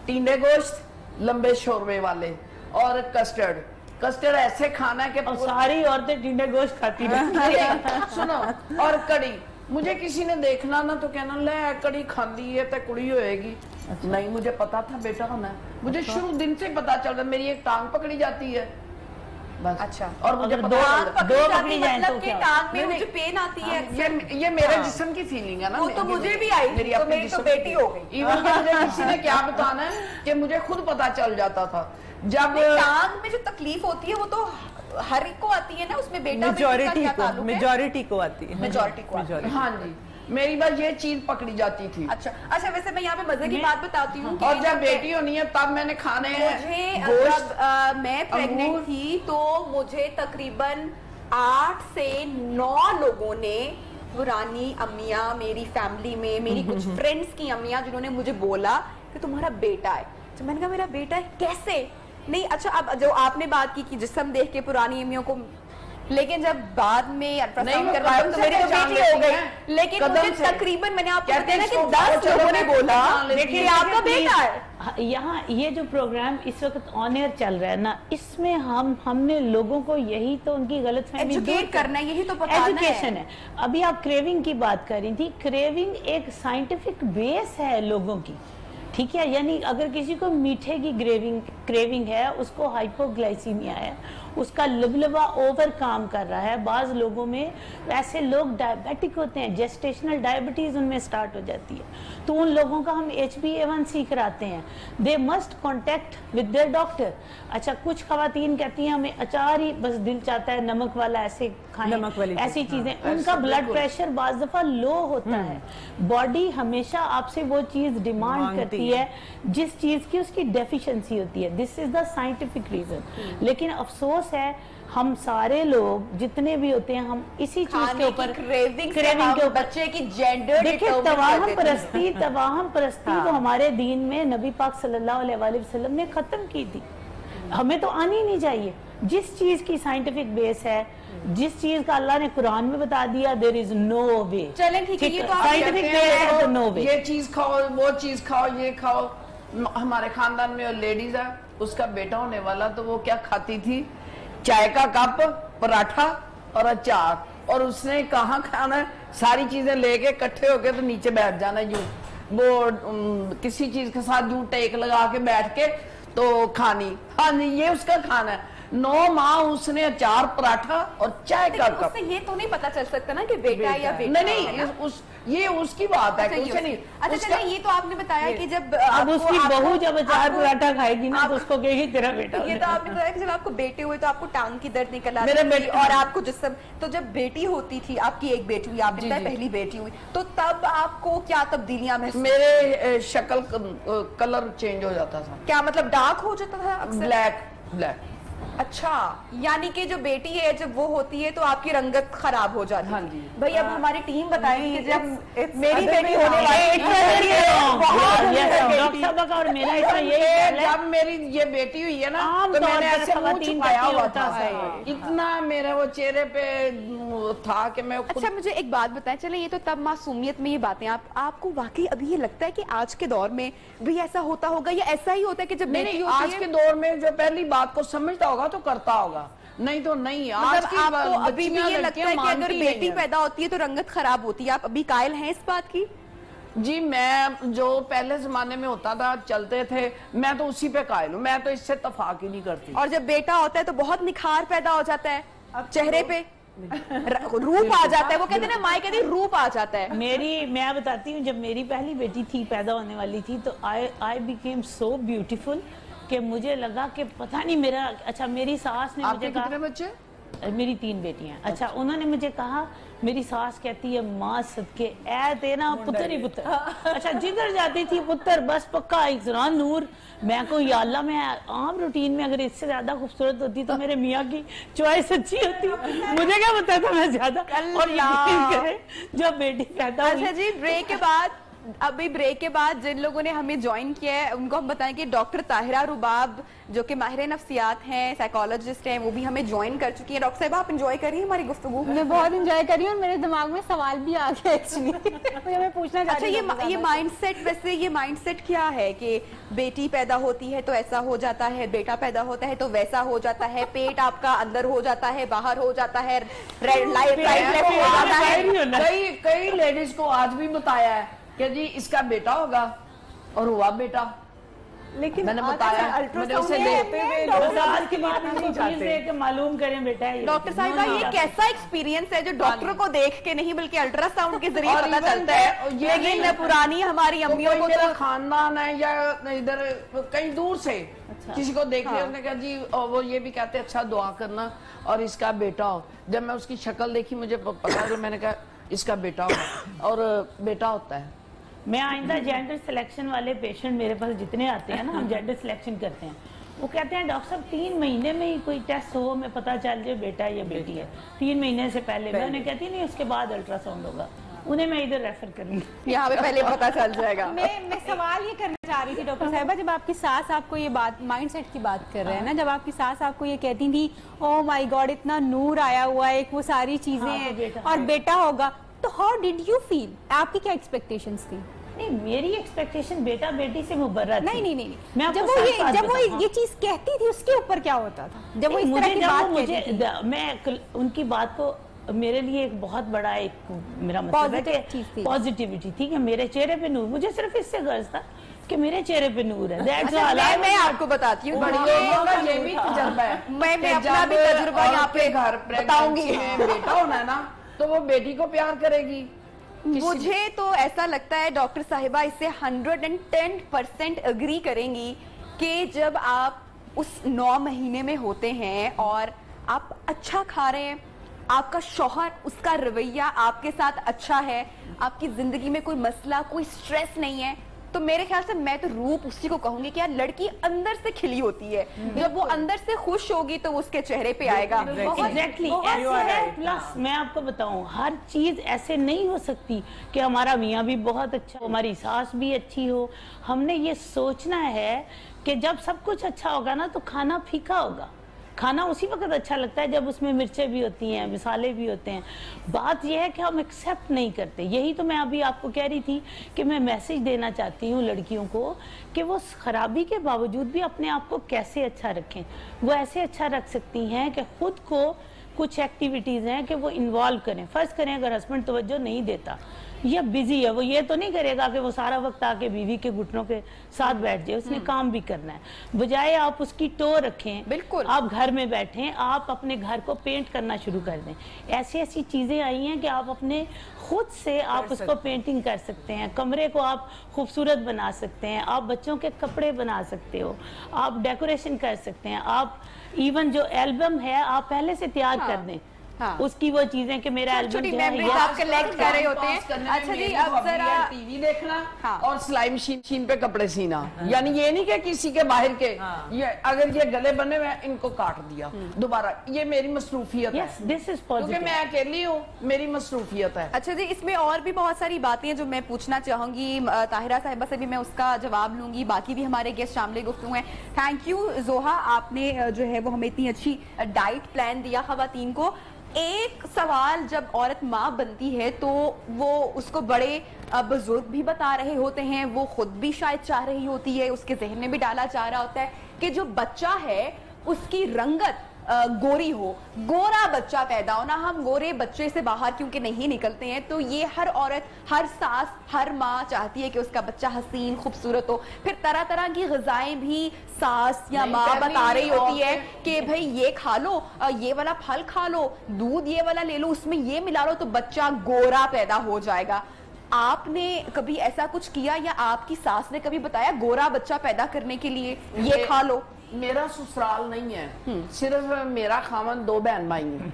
ٹینڈے گوشت, لمبے شوربے والے اور کسٹرڈ ایسے کھانا ہے کہ ساری عورتیں ٹینڈے گوشت کھاتی ہیں. سنو, اور کڑی. مجھے کسی نے دیکھنا نا تو کہنا لے کڑی کھاندی ہے تے کڑی ہوئے گی. نہیں, مجھے پتا تھا بیٹا ہونا ہے, مجھے شروع دن سے پتا چل رہا, میری ایک ٹانگ پکڑی جاتی ہے بس. اچھا, اور مجھے دو پکڑی جائیں تو کیا, ٹانگ میں مجھے پین آتی ہے, یہ میرے جسم کی فیلنگ ہے نا. وہ تو مجھے بھی آئی, میری اپنی تو بیٹی ہو گئی. ایون کہ مجھے کسی نے کیا بتانا ہے کہ مجھے خود پتا چل جاتا تھا. جب ٹانگ میں جو تکلیف ہوتی ہے وہ تو ہر ایک کو آتی ہے نا, اس میں بیٹا میجورٹی کو آتی ہے. ہاں جی, میری بس یہ چیز پکڑی جاتی تھی. اچھا ویسے میں یہاں پہ مزے کی بات بتاتی ہوں, اور جب بیٹی ہونی ہے تب میں نے کھانے ہیں گوشت. میں پریگننٹ تھی تو مجھے تقریباً 8 سے 9 لوگوں نے, پرانی امیاں میری فیملی میں, میری کچھ فرینڈز کی امیاں, جنہوں نے مجھے بولا کہ تمہارا بیٹا ہے. تو میں نے کہا میرا بیٹا ہے کیسے؟ نہیں اچھا, اب جو آپ نے بات کی کہ جسم دیکھ کے پرانی امیوں کو, لیکن جب بعد میں الٹراساؤنڈ کروایا تو میری تو بیٹی ہو گئی. لیکن مجھے تقریباً میں نے آپ کو بتایا نا کہ 10 لوگوں نے بولا کہ آپ کا بیٹا ہے. یہاں یہ جو پروگرام اس وقت آن ایئر چل رہا ہے نا, اس میں ہم نے لوگوں کو یہی تو ان کی غلط فہمی ایجوکیٹ کرنا ہے, یہی تو بتانا ہے. ایجوکیشن ہے. ابھی آپ کریونگ کی بات کر رہی تھی, کریونگ ایک سائنٹیفک بیس ہے لوگوں کی, ٹھیک ہے. یعنی اگر کسی کو میٹھے کی کریونگ ہے, اس کو ہائپوگلائسیمیا ہے, اس کا لبلبا اوور کام کر رہا ہے. بعض لوگوں میں ایسے لوگ ڈائبیٹک ہوتے ہیں, جیسٹیشنل ڈائبٹیز ان میں سٹارٹ ہو جاتی ہے, تو ان لوگوں کا ہم HbA1c کراتے ہیں. They must contact with their doctor. اچھا, کچھ خواتین کہتی ہیں ہمیں اچار ہی بس دل چاہتا ہے, نمک والا ایسے کھائیں, ایسی چیزیں. ان کا بلڈ پریشر بعض دفعہ لو ہوتا ہے. باڈی ہمیشہ آپ سے وہ چیز ڈیمانڈ کرتی ہے جس چیز کی اس کی ڈیفیشنسی ہوتی ہے. دس از دا سائنٹیفک ریزن. لیکن افسوس ہے ہم سارے لوگ جتنے بھی ہوتے ہیں, ہم اسی چیز کے اوپر کریونگ کے اوپر بچے کی جینڈر دیکھیں, تواہم پرستی تو ہمارے دین میں نبی پاک صلی اللہ علیہ وآلہ وسلم نے ختم کی تھی. ہمیں تو آنی نہیں چاہیے. جس چیز کی سائنٹیفک بیس ہے, جس چیز کا اللہ نے قرآن میں بتا دیا, there is no way. چلیں ٹھیک ہے, یہ تو سائنٹیفک بیس ہے تو no way. یہ چیز کھاؤ, وہ چیز کھاؤ, یہ کھاؤ. ہمارے خاندان میں لیڈیز ہے, اس کا بیٹا ہونے والا, تو وہ کیا کھاتی تھی, چائے کا کپ, پراٹھا اور اچار, اور اس نے کہاں کھانا ہے, ساری چیزیں لے کے کٹھے ہو کے تو نیچے بیٹھ جانا, یوں وہ کسی چیز کے ساتھ یوں ٹیک لگا کے بیٹھ کے तो खानी, हाँ जी ये उसका खाना है। 9 माह उसने अचार पराठा और चाय का कप। उससे ये तो नहीं पता चल सकता ना कि बेटा है या बेटा नहीं, ये उसकी बात है, उसे नहीं। अच्छा चलिए, ये तो आपने बताया कि जब अब उसकी बहू जब अचार पराठा खाएगी ना तो उसको कहेगी तेरा बेटा। ये तो आपने बताया कि जब आपको बेटे हुए तो आपको टांग की दर्द निकल आती मेरे थी बेटे और आपको जिस्म, तो जब बेटी होती थी, आपकी एक बेटी हुई, आपने बताया पहली बेटी हुई, तो तब आपको क्या तब्दीलियां महसूस? मेरे शक्ल कलर चेंज हो जाता था। क्या मतलब डार्क हो जाता था अक्सर? ब्लैक। अच्छा, यानी कि जो बेटी है जब वो होती है तो आपकी रंगत खराब हो जाती है। हाँ जी। भाई अब हमारी टीम बताएगी कि जब मेरी बेटी बेटी होने वाली है और मेरा ऐसा यही जब मेरी ये बेटी हुई है ना तो मैंने ऐसे मुंह छुपाया हुआ था, इतना मेरे वो चेहरे पे था कि मैं। अच्छा मुझे एक बात बताएं, चले ये तो तब मासूमियत में ये बातें, आपको वाकई अभी ये लगता है कि आज के दौर में भी ऐसा होता होगा या ऐसा ही होता है कि जब बेटी होती है? आज के दौर में जो पहली बात को समझता होगा तो करता होगा, नहीं तो नहीं। आज की आपको अभी भी ये लगता है कि अगर बेटी पैदा होती है तो रंगत खराब होती है? आप अभी कायल हैं इस बात की? जी मैं जो पहले जमाने में होता था, चलते थे, मैं तो उसी पे कायल हूँ, मैं तो इससे तफाक ही नहीं करती। और जब बेटा होता है तो बहुत निखार पैदा हो जाता है चेहरे पे, रूप आ जाता है। वो कहते हैं ना, माँ कहती रूप आ जाता है। मैं बताती हूँ, जब मेरी पहली बेटी थी, पैदा होने वाली थी, तो आई बिकेम सो ब्यूटीफुल कि मुझे लगा कि पता नहीं मेरा। अच्छा मेरी सास ने मुझे कहा, कितने बच्चे? मेरी 3 बेटियां। अच्छा उन्होंने मुझे कहा, मेरी सास कहती है माँ सदके ऐ तेना पुत्र ही पुत्र। अच्छा जिधर जाती थी पुत्र बस पक्का इकरार नूर। मैं को या अल्लाह, मैं आम रूटीन में अगर इससे ज्यादा खूबसूरत होती तो मेरे मियाँ की चॉइस अच्छी होती, मुझे क्या पता था मैं ज्यादा। और यकीन करें जब बेटी पैदा हुई। अच्छा जी, ब्रेक के बाद, अभी ब्रेक के बाद जिन लोगों ने हमें ज्वाइन किया है उनको हम बताएं कि डॉक्टर ताहिरा रुबाब जो कि माहिर नफ्सियात हैं, साइकोलॉजिस्ट हैं, वो भी हमें ज्वाइन कर चुकी हैं। डॉक्टर साहब आप एंजॉय कर रही हैं हमारी गुफ्तगू? मैं बहुत एंजॉय कर रही हूँ और मेरे दिमाग में सवाल भी आ गया एक्चुअली। मैं पूछना चाहती हूँ। अच्छा ये माइंडसेट, वैसे ये माइंडसेट क्या है कि बेटी पैदा होती है तो ऐसा हो जाता है, बेटा पैदा होता है तो वैसा हो जाता है, पेट आपका अंदर हो जाता है, बाहर हो जाता है, राइट लेफ्ट हो जाता है। कई लेडीज को आज भी बताया है कि जी इसका बेटा होगा और हुआ बेटा, लेकिन मैंने बताया मैंने उसे देखते हुए मालूम करें बेटा। डॉक्टर साहिबा ये कैसा एक्सपीरियंस है जो डॉक्टर को देख के नहीं बल्कि अल्ट्रासाउंड के जरिए पता चलता है? लेकिन पुरानी हमारी अम्मियों को मेरा खानदान है या इधर कहीं दूर से किसी को देख लिया, उसने कहा जी वो ये भी कहते अच्छा दुआ करना और इसका बेटा हो। जब मैं उसकी शक्ल देखी मुझे पता, तो मैंने कहा इसका बेटा होगा और बेटा होता है। मैं आइंदा जेंडर सिलेक्शन वाले पेशेंट मेरे पास जितने आते हैं ना, हम जेंडर सिलेक्शन करते हैं, वो कहते हैं डॉक्टर साहब 3 महीने में ही कोई टेस्ट हो, मैं पता चल जाए बेटा या बेटी है। 3 महीने से पहले मैं उन्हें कहती नहीं, उसके बाद अल्ट्रासाउंड होगा। उन्हें मैं इधर रेफर करूंगी, यहाँ पे पहले पता चल जाएगा। मैं सवाल ये करना चाह रही थी डॉक्टर साहिबा, जब आपकी सास आपको ये बात, माइंडसेट की बात कर रहे हैं ना, जब आपकी सास आपको ये कहती थी ओ माय गॉड इतना नूर आया हुआ है, वो सारी चीजें हैं और बेटा होगा, तो हाउ डिड यू फील? आपकी क्या एक्सपेक्टेशंस थी? नहीं मेरी एक्सपेक्टेशन बेटा बेटी से मुबर्रा थी। नहीं मैं जब वो ये चीज कहती थी उसके ऊपर क्या होता था? जब वो इस तरह की बात कहती थी, मैं उनकी बात को, मेरे लिए एक बहुत बड़ा एक मेरा मतलब है पॉजिटिविटी थी कि मेरे चेहरे पे नूर, मुझे सिर्फ इससे गर्ज था कि मेरे चेहरे पे नूर है। मैं आपको बताती हूँ, ये भी तजुर्बा है, मैं अपना भी तजुर्बा यहाँ पे घर बताऊंगी। बेटा होना है ना तो वो बेटी को प्यार करेगी। मुझे तो ऐसा लगता है डॉक्टर साहिबा इससे 110% अग्री करेंगी कि जब आप उस 9 महीने में होते हैं और आप अच्छा खा रहे हैं, आपका शौहर, उसका रवैया आपके साथ अच्छा है, आपकी जिंदगी में कोई मसला, कोई स्ट्रेस नहीं है, तो मेरे ख्याल से मैं तो रूप उसी को कहूंगी कि यार लड़की अंदर से खिली होती है। जब वो अंदर से खुश होगी तो वो उसके चेहरे पे आएगा। एग्जैक्टली प्लस मैं आपको बताऊं, हर चीज ऐसे नहीं हो सकती कि हमारा मियाँ भी बहुत अच्छा हो, हमारी सास भी अच्छी हो। हमने ये सोचना है कि जब सब कुछ अच्छा होगा ना तो खाना फीका होगा। खाना उसी वक्त अच्छा लगता है जब उसमें मिर्चें भी होती हैं, मसाले भी होते हैं। बात यह है कि हम एक्सेप्ट नहीं करते। यही तो मैं अभी आपको कह रही थी कि मैं मैसेज देना चाहती हूँ लड़कियों को कि वो खराबी के बावजूद भी अपने आप को कैसे अच्छा रखें। वो ऐसे अच्छा रख सकती हैं कि खुद को कुछ एक्टिविटीज़ हैं कि वो इन्वॉल्व करें। फ़र्ज़ करें अगर हस्बैंड तवज्जो नहीं देता या बिजी है, वो ये तो नहीं करेगा कि वो सारा वक्त आके बीवी के घुटनों के साथ बैठ जाए, उसने काम भी करना है। बजाय आप उसकी टो रखें, बिल्कुल आप घर में बैठें, आप अपने घर को पेंट करना शुरू कर दें। ऐसी ऐसी चीजें आई हैं कि आप अपने खुद से आप उसको पेंटिंग कर सकते हैं, कमरे को आप खूबसूरत बना सकते हैं, आप बच्चों के कपड़े बना सकते हो, आप डेकोरेशन कर सकते हैं, आप इवन जो एल्बम है आप पहले से तैयार कर दें। हाँ। उसकी वो चीजें कि मेरा छोटी मेमोरीज आप कलेक्ट कर रहे होते हैं। अच्छा जी, अब जरा टीवी देखना और सिलाई मशीन पे कपड़े सीना, यानी ये नहीं कि किसी के बाहर के ये अगर ये गले बने हुए इनको काट दिया दोबारा, ये मेरी मसरूफियत है, क्योंकि मैं अकेली हूँ, मेरी मसरूफियत है। अच्छा जी, इसमें और भी बहुत सारी बातें हैं जो मैं पूछना चाहूंगी ताहिरा साहिबा से भी, मैं उसका जवाब लूंगी, बाकी भी हमारे गेस्ट शामिल गुफ्तगू हैं। थैंक यू जोहा, आपने जो है वो हमें इतनी अच्छी डाइट प्लान दिया खवातीन को। एक सवाल, जब औरत माँ बनती है तो वो उसको बड़े बुजुर्ग भी बता रहे होते हैं, वो खुद भी शायद चाह रही होती है, उसके जहन में भी डाला जा रहा होता है कि जो बच्चा है उसकी रंगत गोरी हो, गोरा बच्चा पैदा होना। हम गोरे बच्चे से बाहर क्योंकि नहीं निकलते हैं, तो ये हर औरत, हर सास, हर माँ चाहती है कि उसका बच्चा हसीन खूबसूरत हो। फिर तरह तरह की ग़िज़ाएं भी सास या माँ बता रही होती है कि भाई ये खा लो, ये वाला फल खा लो, दूध ये वाला ले लो, उसमें ये मिला लो तो बच्चा गोरा पैदा हो जाएगा। आपने कभी ऐसा कुछ किया या आपकी सास ने कभी बताया गोरा बच्चा पैदा करने के लिए ये खा लो? मेरा ससुराल नहीं है, सिर्फ मेरा खामन 2 बहन भाई हैं,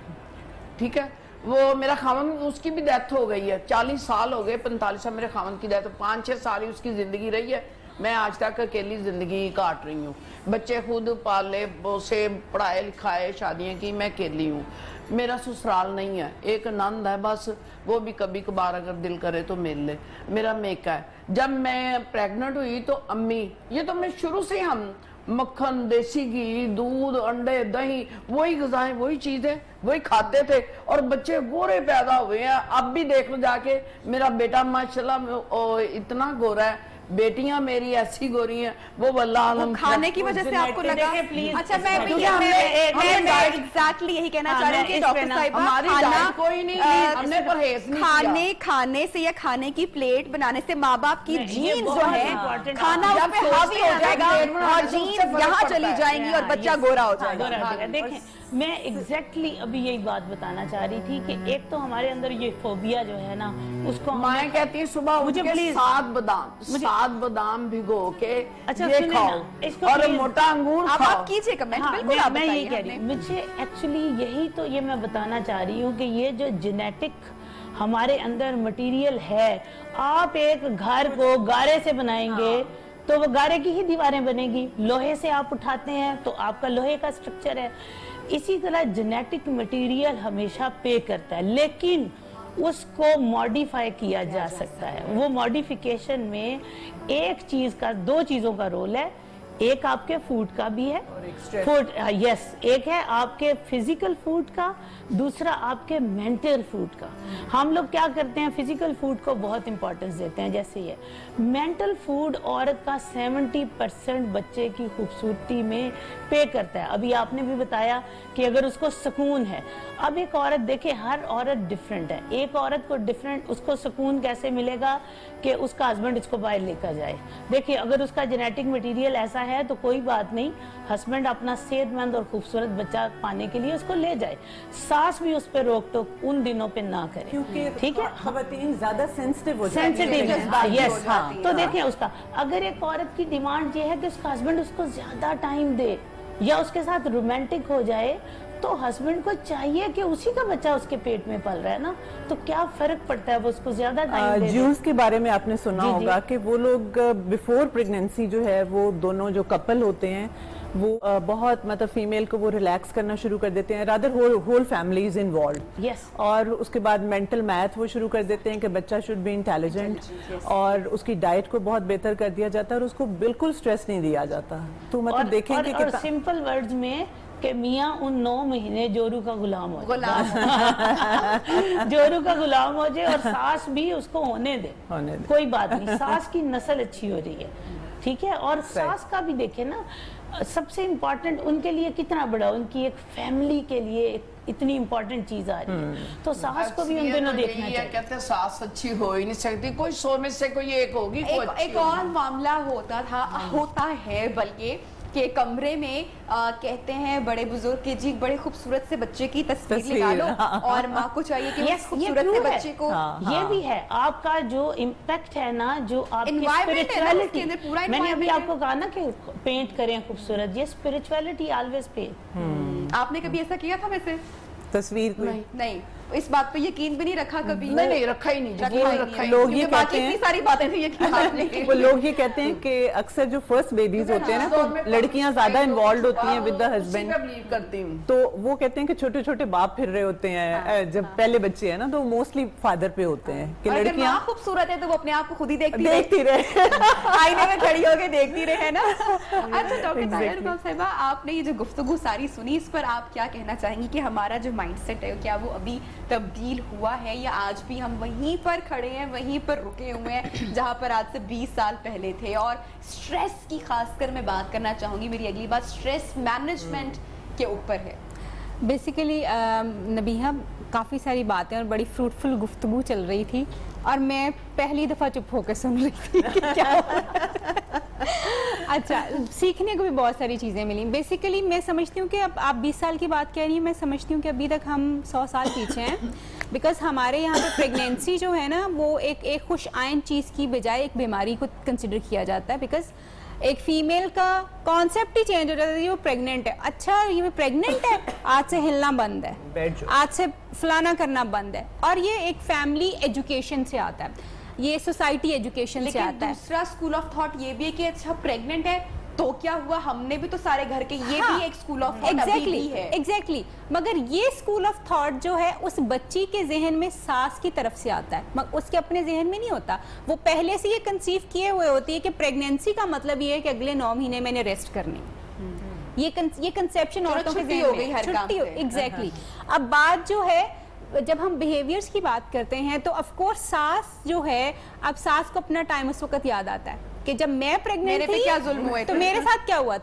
ठीक है। वो मेरा खामन, उसकी भी डेथ हो गई है, 40 साल हो गए, 45 साल मेरे खामन की डेथ, 5-6 साल ही उसकी जिंदगी रही है। मैं आज तक अकेली जिंदगी काट रही हूँ, बच्चे खुद पाले, उसे पढ़ाए लिखाए, शादियाँ की, मैं अकेली हूँ। मेरा ससुराल नहीं है, एक नंद है बस, वो भी कभी कभार अगर दिल करे तो मिल ले। मेरा मेका है। जब मैं प्रेग्नेंट हुई तो अम्मी, ये तो मैं शुरू से हम मक्खन, देसी घी, दूध, अंडे, दही, वही ग़िज़ाएं, वही चीजें, वही खाते थे और बच्चे गोरे पैदा हुए हैं। अब भी देख लो जाके, मेरा बेटा माशाल्लाह इतना गोरा है, बेटियां मेरी ऐसी गोरी हैं, वो वल्लाह आलम खाने की वजह से आपको लगा? अच्छा, मैं एग्जैक्टली यही कहना चाह रही हूँ कि डॉक्टर साहिबा, खाना कोई नहीं, हमने परहेज नहीं, खाने से या खाने की प्लेट बनाने से माँ बाप की जीन जो है, खाना उस पे हावी हो जाएगा और जीन यहाँ चली जाएंगी और बच्चा गोरा हो जाएगा। देखें, मैं एग्जैक्टली अभी यही बात बताना चाह रही थी कि एक तो हमारे अंदर ये फोबिया जो है ना, उसको मैं कहती हूँ सुबह मुझे प्लीज 7 बादाम भिगो के ये खाओ और मोटा अंगूर खाओ। आप कीजिए कमेंट। बिल्कुल, मैं यही कह रही हूँ, मुझे एक्चुअली यही तो ये मैं बताना चाह रही हूँ कि ये जो जेनेटिक हमारे अंदर मटेरियल है, आप एक घर को गारे से बनाएंगे तो वो गारे की ही दीवारें बनेगी, लोहे से आप उठाते हैं तो आपका लोहे का स्ट्रक्चर है। इसी तरह जेनेटिक मटेरियल हमेशा पे करता है, लेकिन उसको मॉडिफाई किया जा सकता है। वो मॉडिफिकेशन में एक चीज का, 2 चीजों का रोल है, एक आपके फूड का भी है, फूड यस, एक है आपके फिजिकल फूड का, दूसरा आपके मेंटल फूड का। हम लोग क्या करते हैं, फिजिकल फूड को बहुत इंपॉर्टेंस देते हैं, जैसे ये मेंटल फूड औरत का 70% बच्चे की खूबसूरती में पे करता है। अभी आपने भी बताया कि अगर उसको सुकून है, अब एक औरत देखे, हर औरत डिफरेंट है, एक औरत को डिफरेंट, उसको सुकून कैसे मिलेगा कि उसका हस्बैंड उसको बाहर लेकर जाए। देखिए, अगर उसका जेनेटिक मटेरियल ऐसा है तो कोई बात नहीं, हस्बैंड अपना सेहतमंद और खूबसूरत बच्चा पाने के लिए उसको ले जाए, सास भी उस पर रोक टोक उन दिनों पे ना करे, क्योंकि ठीक है। खवातीन ज्यादा सेंसिटिव यस, हाँ। तो देखें, उसका अगर एक औरत की डिमांड ये है कि उसका हस्बैंड उसको ज्यादा टाइम दे या उसके साथ रोमांटिक हो जाए, तो हस्बैंड को चाहिए कि उसी का बच्चा उसके पेट में पल रहा है ना, तो क्या फर्क पड़ता है वो उसको ज्यादा टाइम दे। ज्यूस के बारे में आपने सुना होगा कि वो लोग बिफोर प्रेगनेंसी जो है, वो दोनों जो कपल होते हैं वो बहुत मतलब फीमेल को वो रिलैक्स करना शुरू कर देते हैं, rather whole family is involve. Yes, और उसके बाद मेंटल मैथ वो शुरू कर देते हैं कि बच्चा शुड बी इंटेलिजेंट, और उसकी डाइट को बहुत बेहतर कर दिया जाता है और उसको बिल्कुल स्ट्रेस नहीं दिया जाता। तो मतलब देखेंगे कि सिंपल वर्ड्स में कि मियाँ उन 9 महीने जोरू का गुलाम हो जाए, जोरू का गुलाम हो जाए, और सास भी उसको होने दे, कोई बात नहीं, सास की नस्ल अच्छी हो रही है, ठीक है। और सास का भी देखे ना, सबसे इम्पोर्टेंट उनके लिए कितना बड़ा, उनकी एक फैमिली के लिए इतनी इम्पोर्टेंट चीज आ रही है, तो सास को भी उन दिनों देखना चाहिए। कहते हैं सास अच्छी हो ही नहीं सकती, कोई 100 में से कोई एक होगी, एक और मामला होता है बल्कि के कमरे में कहते हैं बड़े बुजुर्ग के जी बड़े खूबसूरत से बच्चे की तस्वीर निकालो और माँ को चाहिए कि खूबसूरत से बच्चे को, ये भी है आपका जो इम्पैक्ट है ना, जो आपकी स्पिरिचुअलिटी, मैंने अभी आपको कहा ना कि पेंट करें खूबसूरत, ये स्पिरिचुअलिटी ऑलवेज पे। आपने कभी ऐसा किया था वैसे तस्वीर नहीं, इस बात पे यकीन भी नहीं रखा कभी? नहीं रखा ही नहीं। लोग ये कहते हैं, सारी बातें नहीं यकीन वो लोग ये कहते हैं कि अक्सर जो फर्स्ट बेबीज होते हैं ना, तो लड़कियां ज्यादा इन्वॉल्व होती हैं विद द हस्बैंड, करती हूँ, तो वो कहते हैं कि छोटे छोटे बाप फिर रहे होते हैं जब पहले बच्चे हैं ना, तो मोस्टली फादर पे होते हैं कि लड़कियां खूबसूरत है तो वो अपने आप को खुद ही देखती रहे आईने में खड़ी होकर देखती रहे, है ना। अच्छा डॉक्टर ताहिरा साहिबा, आपने ये जो गुफ्तगू सारी सुनी, इस पर आप क्या कहना चाहेंगी कि हमारा जो माइंडसेट है क्या वो अभी तब्दील हुआ है या आज भी हम वहीं पर खड़े हैं, वहीं पर रुके हुए हैं जहां पर आज से 20 साल पहले थे? और स्ट्रेस की खासकर मैं बात करना चाहूंगी, मेरी अगली बात स्ट्रेस मैनेजमेंट के ऊपर है। बेसिकली नबीहा काफ़ी सारी बातें और बड़ी फ्रूटफुल गुफ्तगू चल रही थी और मैं पहली दफ़ा चुप होकर सुन रही थी कि क्या अच्छा, सीखने को भी बहुत सारी चीज़ें मिली। बेसिकली मैं समझती हूँ कि अब आप 20 साल की बात कह रही हैं, मैं समझती हूँ कि अभी तक हम 100 साल पीछे हैं, बिकॉज हमारे यहाँ पे प्रेगनेंसी जो है ना वो एक खुश आइन चीज़ की बजाय एक बीमारी को कंसिडर किया जाता है, बिकॉज एक फीमेल का कॉन्सेप्ट ही चेंज हो जाता है। ये वो प्रेग्नेंट है, अच्छा ये प्रेग्नेंट है, आज से हिलना बंद है, आज से फलाना करना बंद है, और ये एक फैमिली एजुकेशन से आता है, ये सोसाइटी एजुकेशन से आता है। दूसरा स्कूल ऑफ थॉट ये भी है कि अच्छा प्रेग्नेंट है तो क्या हुआ, हमने भी तो सारे घर के, ये भी एक स्कूल ऑफ थॉट है। एग्जैक्टली, मगर ये स्कूल ऑफ थॉट जो है उस बच्ची के जहन में सास की तरफ से आता है, मगर उसके अपने जहन में नहीं होता। वो पहले से ये कंसीव किए हुए होती है कि प्रेगनेंसी का मतलब ये है कि अगले 9 महीने मैंने रेस्ट करनी। ये कंसेप्शन औरतों के जहन में हर काम से। एग्जैक्टली। अब बात जो है, जब हम बिहेवियर्स की बात करते हैं तो ऑफ कोर्स सास जो है, अब सास को अपना टाइम उस वक्त याद आता है कि जब मैं प्रेग्नेंट थी क्या जुल्म हुए तो मेरे साथ क्या हुआ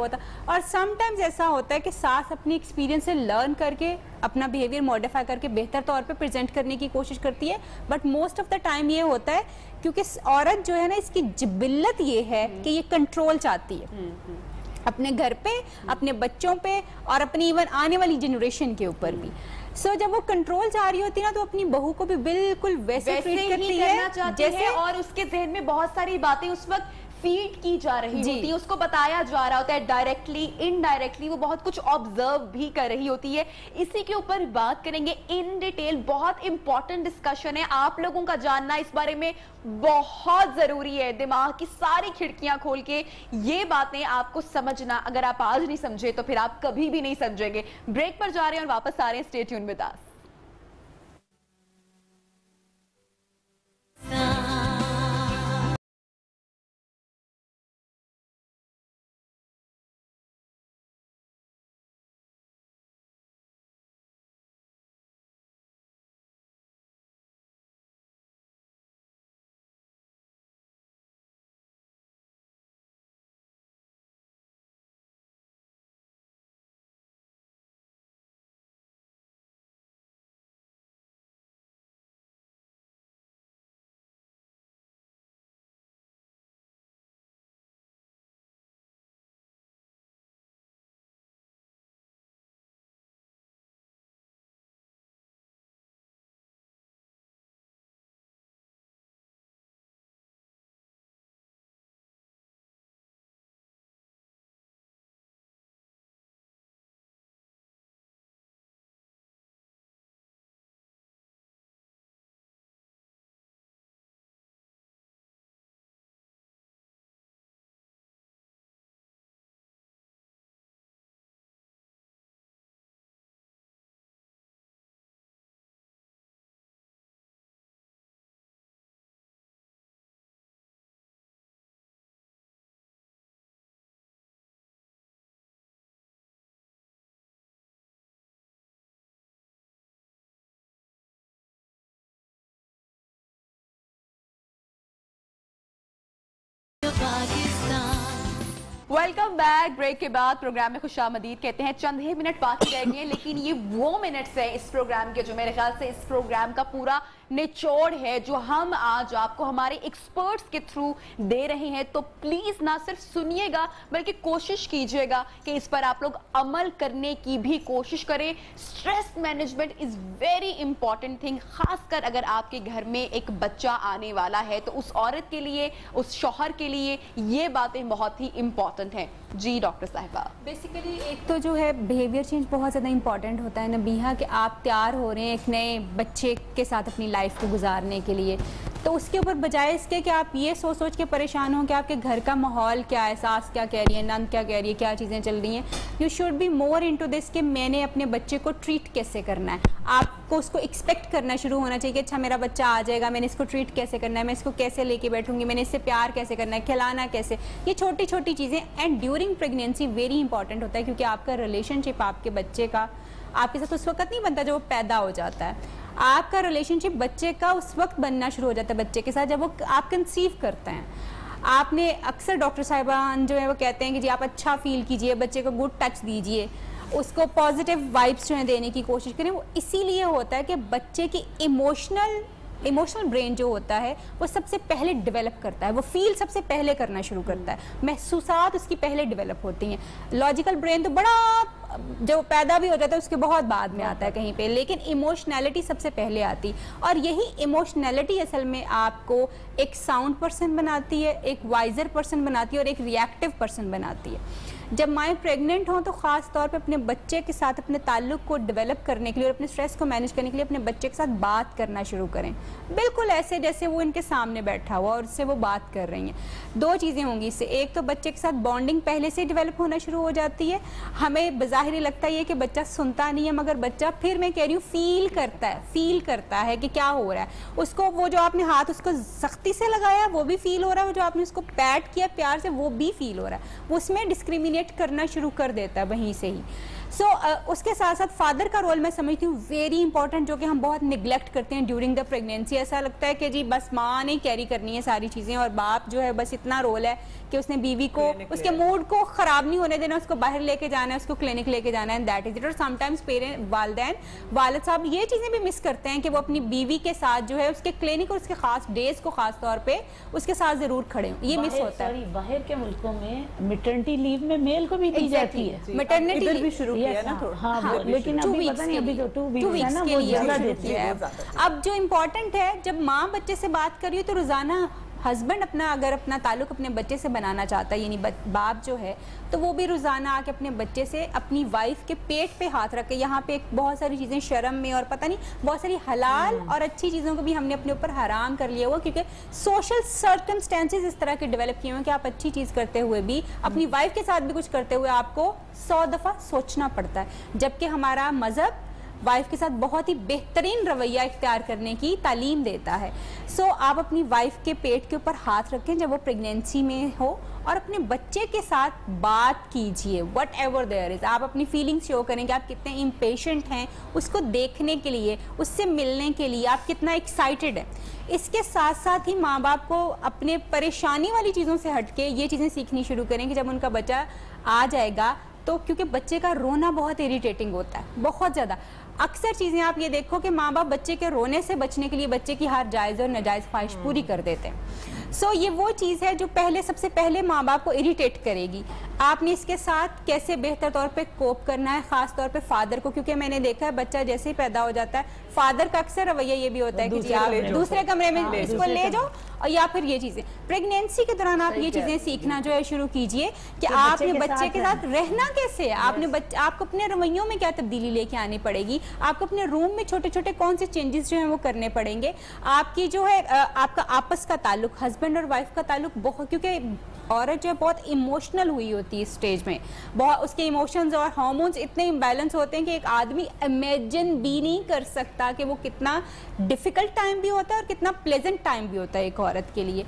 था, और समटाइम्स ऐसा होता है कि सास अपनी एक्सपीरियंस से लर्न करके अपना बिहेवियर मॉडिफाई करके बेहतर तौर पे प्रेजेंट करने की कोशिश करती है, but most of the time ये होता है क्योंकि औरत जो है ना, इसकी जिबिल्लत ये है कि ये कंट्रोल चाहती है अपने घर पे, अपने बच्चों पे और अपनी इवन आने वाली जनरेशन के ऊपर भी। जब वो कंट्रोल चाह रही होती है ना, तो अपनी बहू को भी बिल्कुल वैसे ट्रीट करती है जैसे, और उसके जहन में बहुत सारी बातें उस वक्त फीड की जा रही होती है, उसको बताया जा रहा होता है डायरेक्टली इनडायरेक्टली, वो बहुत कुछ ऑब्जर्व भी कर रही होती है। इसी के ऊपर बात करेंगे इन डिटेल, बहुत इंपॉर्टेंट डिस्कशन है, आप लोगों का जानना इस बारे में बहुत जरूरी है। दिमाग की सारी खिड़कियां खोल के ये बातें आपको समझना, अगर आप आज नहीं समझे तो फिर आप कभी भी नहीं समझेंगे। ब्रेक पर जा रहे हैं और वापस आ रहे हैं, stay tune with us. Welcome back. Break के बाद प्रोग्राम में खुशामदीद कहते हैं। चंद ही मिनट बाकी रह गए, लेकिन ये वो मिनट्स हैं इस प्रोग्राम के जो मेरे ख्याल से इस प्रोग्राम का पूरा निचोड़ है, जो हम आज आपको हमारे एक्सपर्ट्स के थ्रू दे रहे हैं। तो प्लीज ना सिर्फ सुनिएगा बल्कि कोशिश कीजिएगा कि इस पर आप लोग अमल करने की भी कोशिश करें। Stress management is very important thing, खासकर अगर आपके घर में एक बच्चा आने वाला है तो उस औरत के लिए, उस शौहर के लिए ये बातें बहुत ही इंपॉर्टेंट हैं। जी डॉक्टर साहिबा। बेसिकली एक तो जो है बिहेवियर चेंज बहुत ज़्यादा इंपॉर्टेंट होता है नबीहा, कि आप तैयार हो रहे हैं एक नए बच्चे के साथ अपनी लाइफ को गुजारने के लिए, तो उसके ऊपर बजाय इसके कि आप ये सोच के परेशान हो कि आपके घर का माहौल क्या है, सास क्या कह रही है, नंद क्या कह रही है, क्या चीज़ें चल रही हैं। You should be more into this कि मैंने अपने बच्चे को ट्रीट कैसे करना है। आपको उसको एक्सपेक्ट करना शुरू होना चाहिए कि अच्छा मेरा बच्चा आ जाएगा, मैंने इसको ट्रीट कैसे करना है, मैं इसको कैसे लेके बैठूंगी, मैंने इससे प्यार कैसे करना है, खिलाना कैसे, ये छोटी छोटी चीज़ें। And during pregnancy very important होता है, क्योंकि आपका रिलेशनशिप आपके बच्चे का आपके साथ उस वक्त नहीं बनता जब वो पैदा हो जाता है। आपका रिलेशनशिप बच्चे का उस वक्त बनना शुरू हो जाता है बच्चे के साथ जब वो आप कंसीव करते हैं। आपने अक्सर डॉक्टर साहिबान जो है वो कहते हैं कि जी आप अच्छा फील कीजिए, बच्चे को गुड टच दीजिए, उसको पॉजिटिव वाइब्स जो है देने की कोशिश करें। वो इसीलिए होता है कि बच्चे की इमोशनल ब्रेन जो होता है वो सबसे पहले डेवलप करता है, वो फील सबसे पहले करना शुरू करता है, महसूसात उसकी पहले डेवलप होती हैं। लॉजिकल ब्रेन तो बड़ा जो पैदा भी हो जाता है उसके बहुत बाद में आता है कहीं पे, लेकिन इमोशनैलिटी सबसे पहले आती। और यही इमोशनैलिटी असल में आपको एक साउंड पर्सन बनाती है, एक वाइजर पर्सन बनाती है और एक रिएक्टिव पर्सन बनाती है। जब माएँ प्रेग्नेंट हों तो ख़ास तौर पे अपने बच्चे के साथ अपने ताल्लुक़ को डेवलप करने के लिए और अपने स्ट्रेस को मैनेज करने के लिए अपने बच्चे के साथ बात करना शुरू करें, बिल्कुल ऐसे जैसे वो इनके सामने बैठा हुआ और उससे वो बात कर रही हैं। दो चीज़ें होंगी इससे, एक तो बच्चे के साथ बॉन्डिंग पहले से डेवलप होना शुरू हो जाती है। हमें बज़ाहिर लगता है कि बच्चा सुनता नहीं है, मगर बच्चा, फिर मैं कह रही हूँ, फील करता है कि क्या हो रहा है। उसको वो जो आपने हाथ उसको सख्ती से लगाया वो भी फील हो रहा है, वो जो आपने उसको पैट किया प्यार से वो भी फील हो रहा है, वो उसमें डिस्क्रिमिनेट करना शुरू कर देता है वहीं से ही। उसके साथ साथ फादर का रोल मैं समझती हूँ वेरी इंपॉर्टेंट, जो कि हम बहुत निगलेक्ट करते हैं ड्यूरिंग द प्रेगनेंसी। ऐसा लगता है कि जी बस माँ ने कैरी करनी है सारी चीज़ें और बाप जो है बस इतना रोल है कि उसने बीवी को उसके मूड को ख़राब नहीं होने देना, उसको बाहर लेके जाना है, उसको क्लिनिक लेके जाना है, एंड दैट इज इट। और समटाइम्स वालिद साहब ये चीज़ें भी मिस करते हैं कि वो अपनी बीवी के साथ जो है उसके क्लिनिक और उसके खास डेज को खास तौर पे उसके साथ ज़रूर खड़े हों, ये मिस होता है। बाहर के मुल्कों में मैटरनिटी लीव में मेल को भी दी जाती है, मैटरनिटी लीव भी शुरू किया ना थोड़ा। हाँ, लेकिन अभी पता नहीं, अभी तो 2 वीक्स है ना, वो ज़्यादा देती है। अब जो इम्पोर्टेंट है, जब माँ बच्चे से बात कर रही हो तो रोज़ाना हस्बैंड अगर अपना ताल्लुक अपने बच्चे से बनाना चाहता है, यानी बाप जो है, तो वो भी रोज़ाना आके अपने बच्चे से अपनी वाइफ के पेट पे हाथ रख के, यहाँ पे बहुत सारी चीज़ें शर्म में और पता नहीं बहुत सारी हलाल और अच्छी चीज़ों को भी हमने अपने ऊपर हराम कर लिया हुआ, क्योंकि सोशल सर्कमस्टेंसेस इस तरह के डेवलप किए हुए कि आप अच्छी चीज़ करते हुए भी अपनी वाइफ के साथ भी कुछ करते हुए आपको 100 दफ़ा सोचना पड़ता है, जबकि हमारा मज़हब वाइफ के साथ बहुत ही बेहतरीन रवैया इख्तियार करने की तालीम देता है। आप अपनी वाइफ के पेट के ऊपर हाथ रखें जब वो प्रेगनेंसी में हो और अपने बच्चे के साथ बात कीजिए, वट एवर देयर इज़। आप अपनी फीलिंग्स शो करें कि आप कितने इम्पेशेंट हैं उसको देखने के लिए, उससे मिलने के लिए, आप कितना एक्साइटेड हैं। इसके साथ साथ ही माँ बाप को अपने परेशानी वाली चीज़ों से हट के ये चीज़ें सीखनी शुरू करें कि जब उनका बच्चा आ जाएगा तो, क्योंकि बच्चे का रोना बहुत इरिटेटिंग होता है, बहुत ज़्यादा। अक्सर चीज़ें आप ये देखो कि माँ बाप बच्चे के रोने से बचने के लिए बच्चे की हर जायज़ और नाजायज़ ख्वाहिश पूरी कर देते हैं। ये वो चीज़ है जो सबसे पहले माँ बाप को इरिटेट करेगी। आपने इसके साथ कैसे बेहतर तौर पे कोप करना है, ख़ास तौर पे फादर को, क्योंकि मैंने देखा है बच्चा जैसे ही पैदा हो जाता है फादर का अक्सर रवैया ये भी होता है कि जी आप दूसरे कमरे में इसको ले जाओ, और या फिर ये चीज़ें प्रेगनेंसी के दौरान आप ये चीज़ें सीखना जो है शुरू कीजिए कि आपने बच्चे के साथ रहना कैसे है, आपको अपने रवैयों में क्या तब्दीली लेके आनी पड़ेगी, आपको अपने रूम में छोटे छोटे कौन से चेंजेस जो हैं वो करने पड़ेंगे। आपकी जो है आपका आपस का ताल्लुक, हस्बैंड और वाइफ का ताल्लुक बहुत, क्योंकि औरत जो है बहुत इमोशनल हुई होती है स्टेज में, बहुत उसके इमोशंस और हार्मोन्स इतने इम्बैलेंस होते हैं कि एक आदमी इमेजिन भी नहीं कर सकता कि वो कितना डिफ़िकल्ट टाइम भी होता है और कितना प्लेजेंट टाइम भी होता है एक औरत के लिए।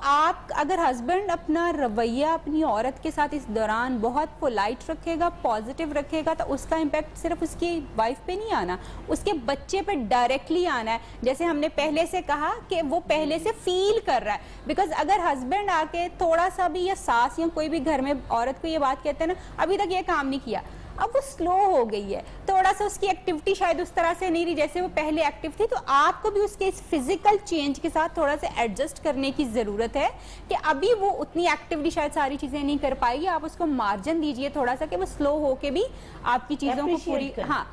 आप अगर हस्बैंड अपना रवैया अपनी औरत के साथ इस दौरान बहुत पोलाइट रखेगा, पॉजिटिव रखेगा, तो उसका इम्पैक्ट सिर्फ उसकी वाइफ पे नहीं आना, उसके बच्चे पे डायरेक्टली आना है। जैसे हमने पहले से कहा कि वो पहले से फील कर रहा है, बिकॉज अगर हस्बैंड आके थोड़ा تھوڑا سا بھی یا ساس یا کوئی بھی گھر میں عورت کو یہ بات کہتے ہیں نا ابھی تک یہ کام نہیں کیا, اب وہ سلو ہو گئی ہے, تھوڑا سا اس کی ایکٹیویٹی شاید اس طرح سے نہیں رہی جیسے وہ پہلے ایکٹیو تھی, تو آپ کو بھی اس کے اس فزیکل چینج کے ساتھ تھوڑا سا ایڈجسٹ کرنے کی ضرورت ہے کہ ابھی وہ اتنی ایکٹیولی شاید ساری چیزیں نہیں کر پائے گی, آپ اس کو مارجن دیجئے تھوڑا سا کہ وہ سلو ہو کے بھی آپ کی چیزوں کو پوری, ہاں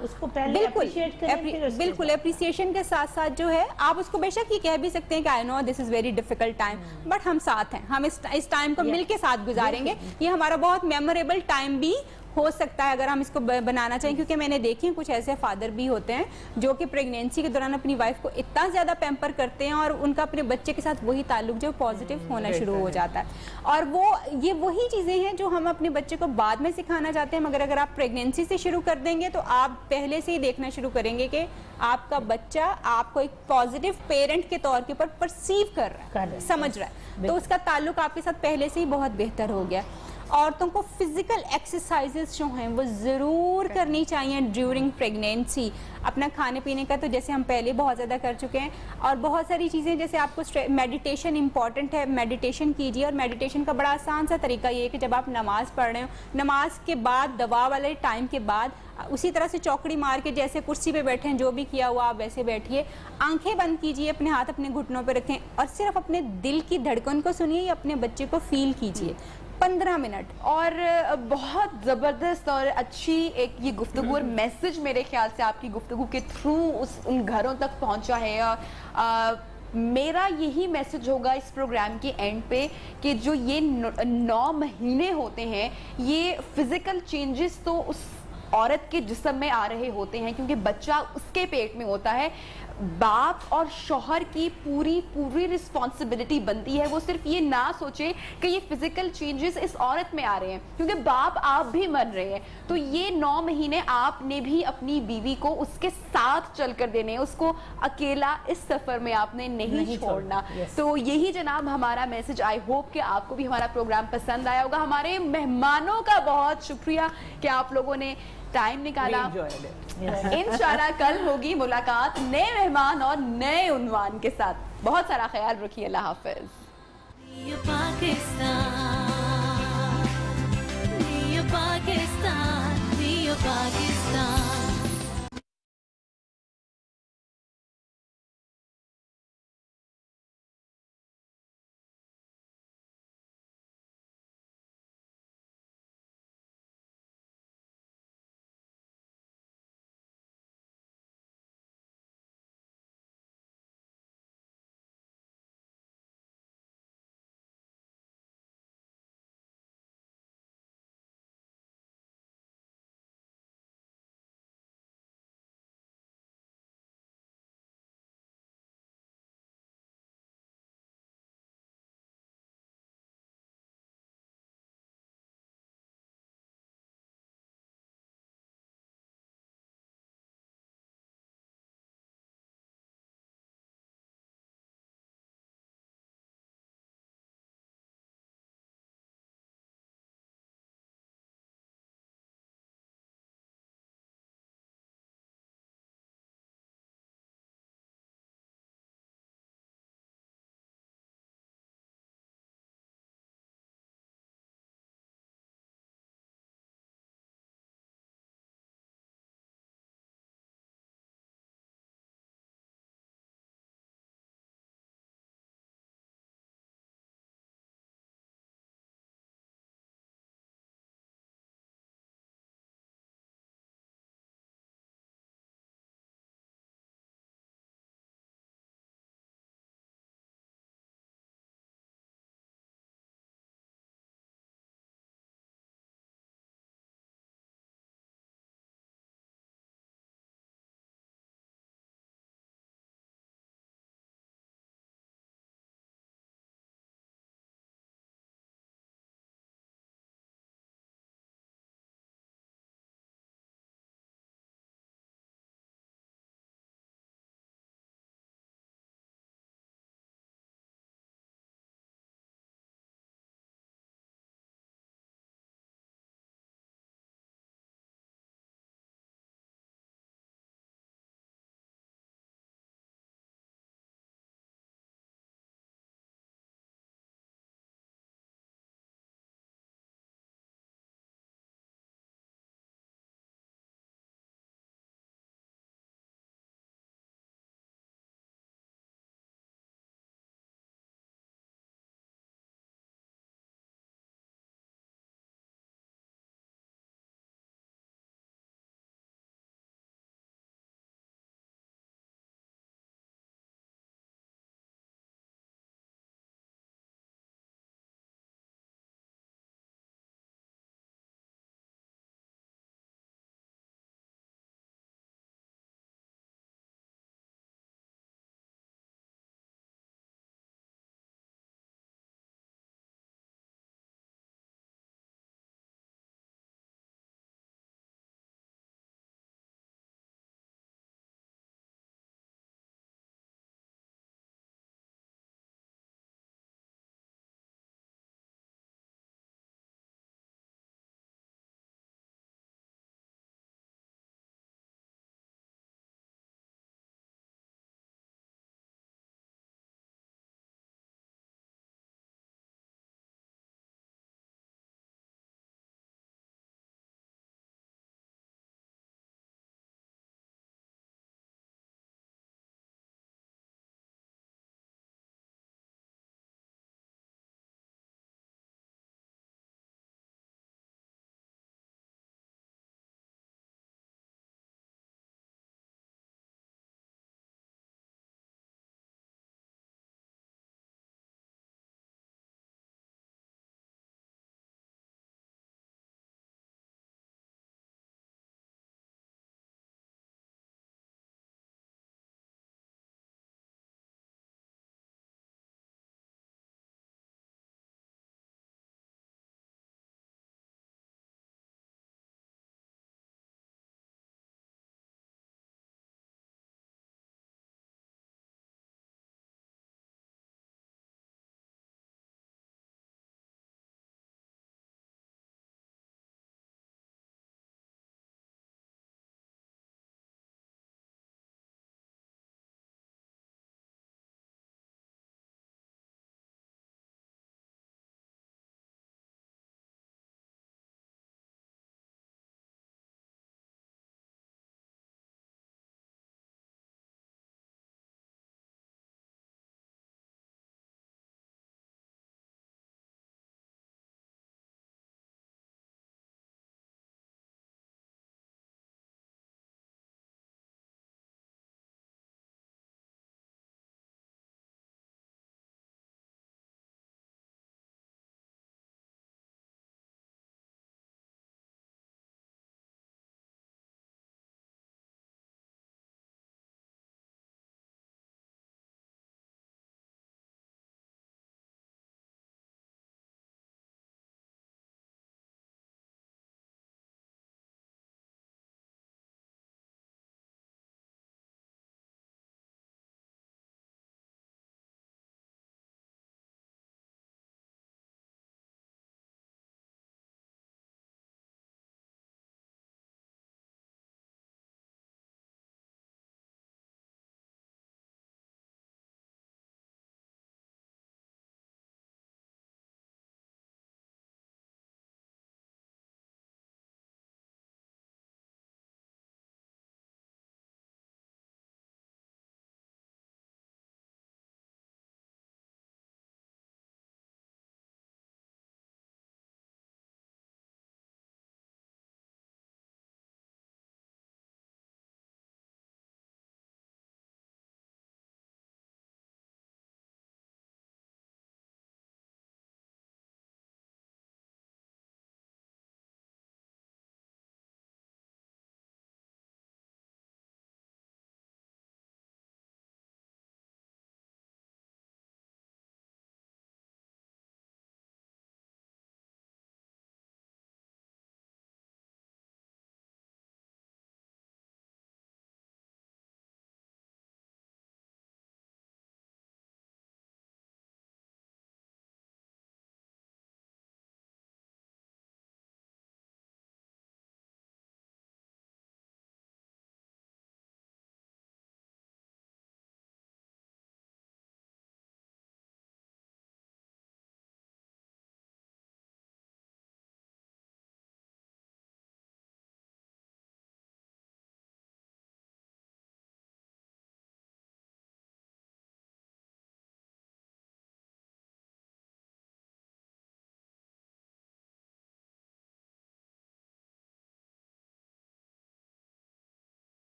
بالکل اپریسیشن کے ساتھ ساتھ جو ہے آپ اس کو بے شک یہ کہہ بھی سکتے ہیں کہ I know this is very difficult time, but ہم ساتھ ہیں, ہم اس ٹائم کو مل کے ساتھ گزاریں گے, یہ ہمارا بہت میموریبل ٹائم بھی ہو سکتا ہے اگر ہم اس کو بنانا چاہیں, کیونکہ میں نے دیکھی کچھ ایسے فادر بھی ہوتے ہیں جو کہ پریگنینسی کے دوران اپنی وائف کو اتنا زیادہ پیمپر کرتے ہیں اور ان کا اپنے بچے کے ساتھ وہی تعلق جو پازیٹیو ہونا شروع ہو جاتا ہے, اور یہ وہی چیزیں ہیں جو ہم اپنے بچے کو بعد میں سکھانا چاہتے ہیں, مگر اگر آپ پریگنینسی سے شروع کر دیں گے تو آپ پہلے سے ہی دیکھنا شروع کریں گے کہ آپ کا بچہ آپ کو ایک پازیٹیو پیرنٹ کے طور کے اوپر پرسیو کر رہا ہے, سمجھ رہا ہے, تو اس کا تعلق آپ کے ساتھ پہلے سے ہی بہت بہتر ہو گیا. عورتوں کو فزیکل ایکسرسائزز جو ہیں وہ ضرور کرنی چاہیے ڈیورنگ پریگنینسی. اپنا کھانے پینے کا تو جیسے ہم پہلے بہت زیادہ کر چکے ہیں, اور بہت ساری چیزیں جیسے آپ کو میڈیٹیشن امپورٹنٹ ہے, میڈیٹیشن کیجیے, اور میڈیٹیشن کا بڑا آسان سا طریقہ یہ ہے کہ جب آپ نماز پڑھ رہے ہو, نماز کے بعد دوا والے ٹائم کے بعد اسی طرح سے چوکڑی مار کے جیسے کرسی پہ بیٹھے ہیں جو بھی کیا ہوا آپ ویسے بیٹھیے, آنکھیں بند کیجیے, اپنے ہاتھ اپنے گھٹنوں پہ رکھیں اور صرف اپنے دل کی دھڑکن کو سنیے یا اپنے بچے کو فیل کیجیے 15 منٹ. اور بہت زبردست اور اچھی ایک یہ گفتگو اور میسج میرے خیال سے آپ کی گفتگو کے تھرو ان گھروں تک پہنچا ہے. میرا یہی میسج ہوگا اس پروگرام کے اینڈ پہ کہ جو یہ 9 مہینے ہوتے ہیں یہ فزیکل چینجز تو اس عورت کے جسم میں آ رہے ہوتے ہیں کیونکہ بچہ اس کے پیٹ میں ہوتا ہے. باپ اور شوہر کی پوری رسپانسبلٹی بنتی ہے, وہ صرف یہ نہ سوچے کہ یہ فزیکل چینجز اس عورت میں آ رہے ہیں کیونکہ باپ آپ بھی مر رہے ہیں, تو یہ 9 مہینے آپ نے بھی اپنی بیوی کو اس کے ساتھ چل کر دینے ہیں, اس کو اکیلا اس سفر میں آپ نے نہیں چھوڑنا. تو یہی جناب ہمارا میسج. آئی ہوپ کہ آپ کو بھی ہمارا پروگرام پسند آیا ہوگا. ہمارے مہمانوں کا بہت شکریہ کہ آپ لوگوں نے ٹائم نکالا. انشاءاللہ کل ہوگی ملاقات نئے مہمان اور نئے عنوان کے ساتھ. بہت سارا خیال رکھیے. اللہ حافظ.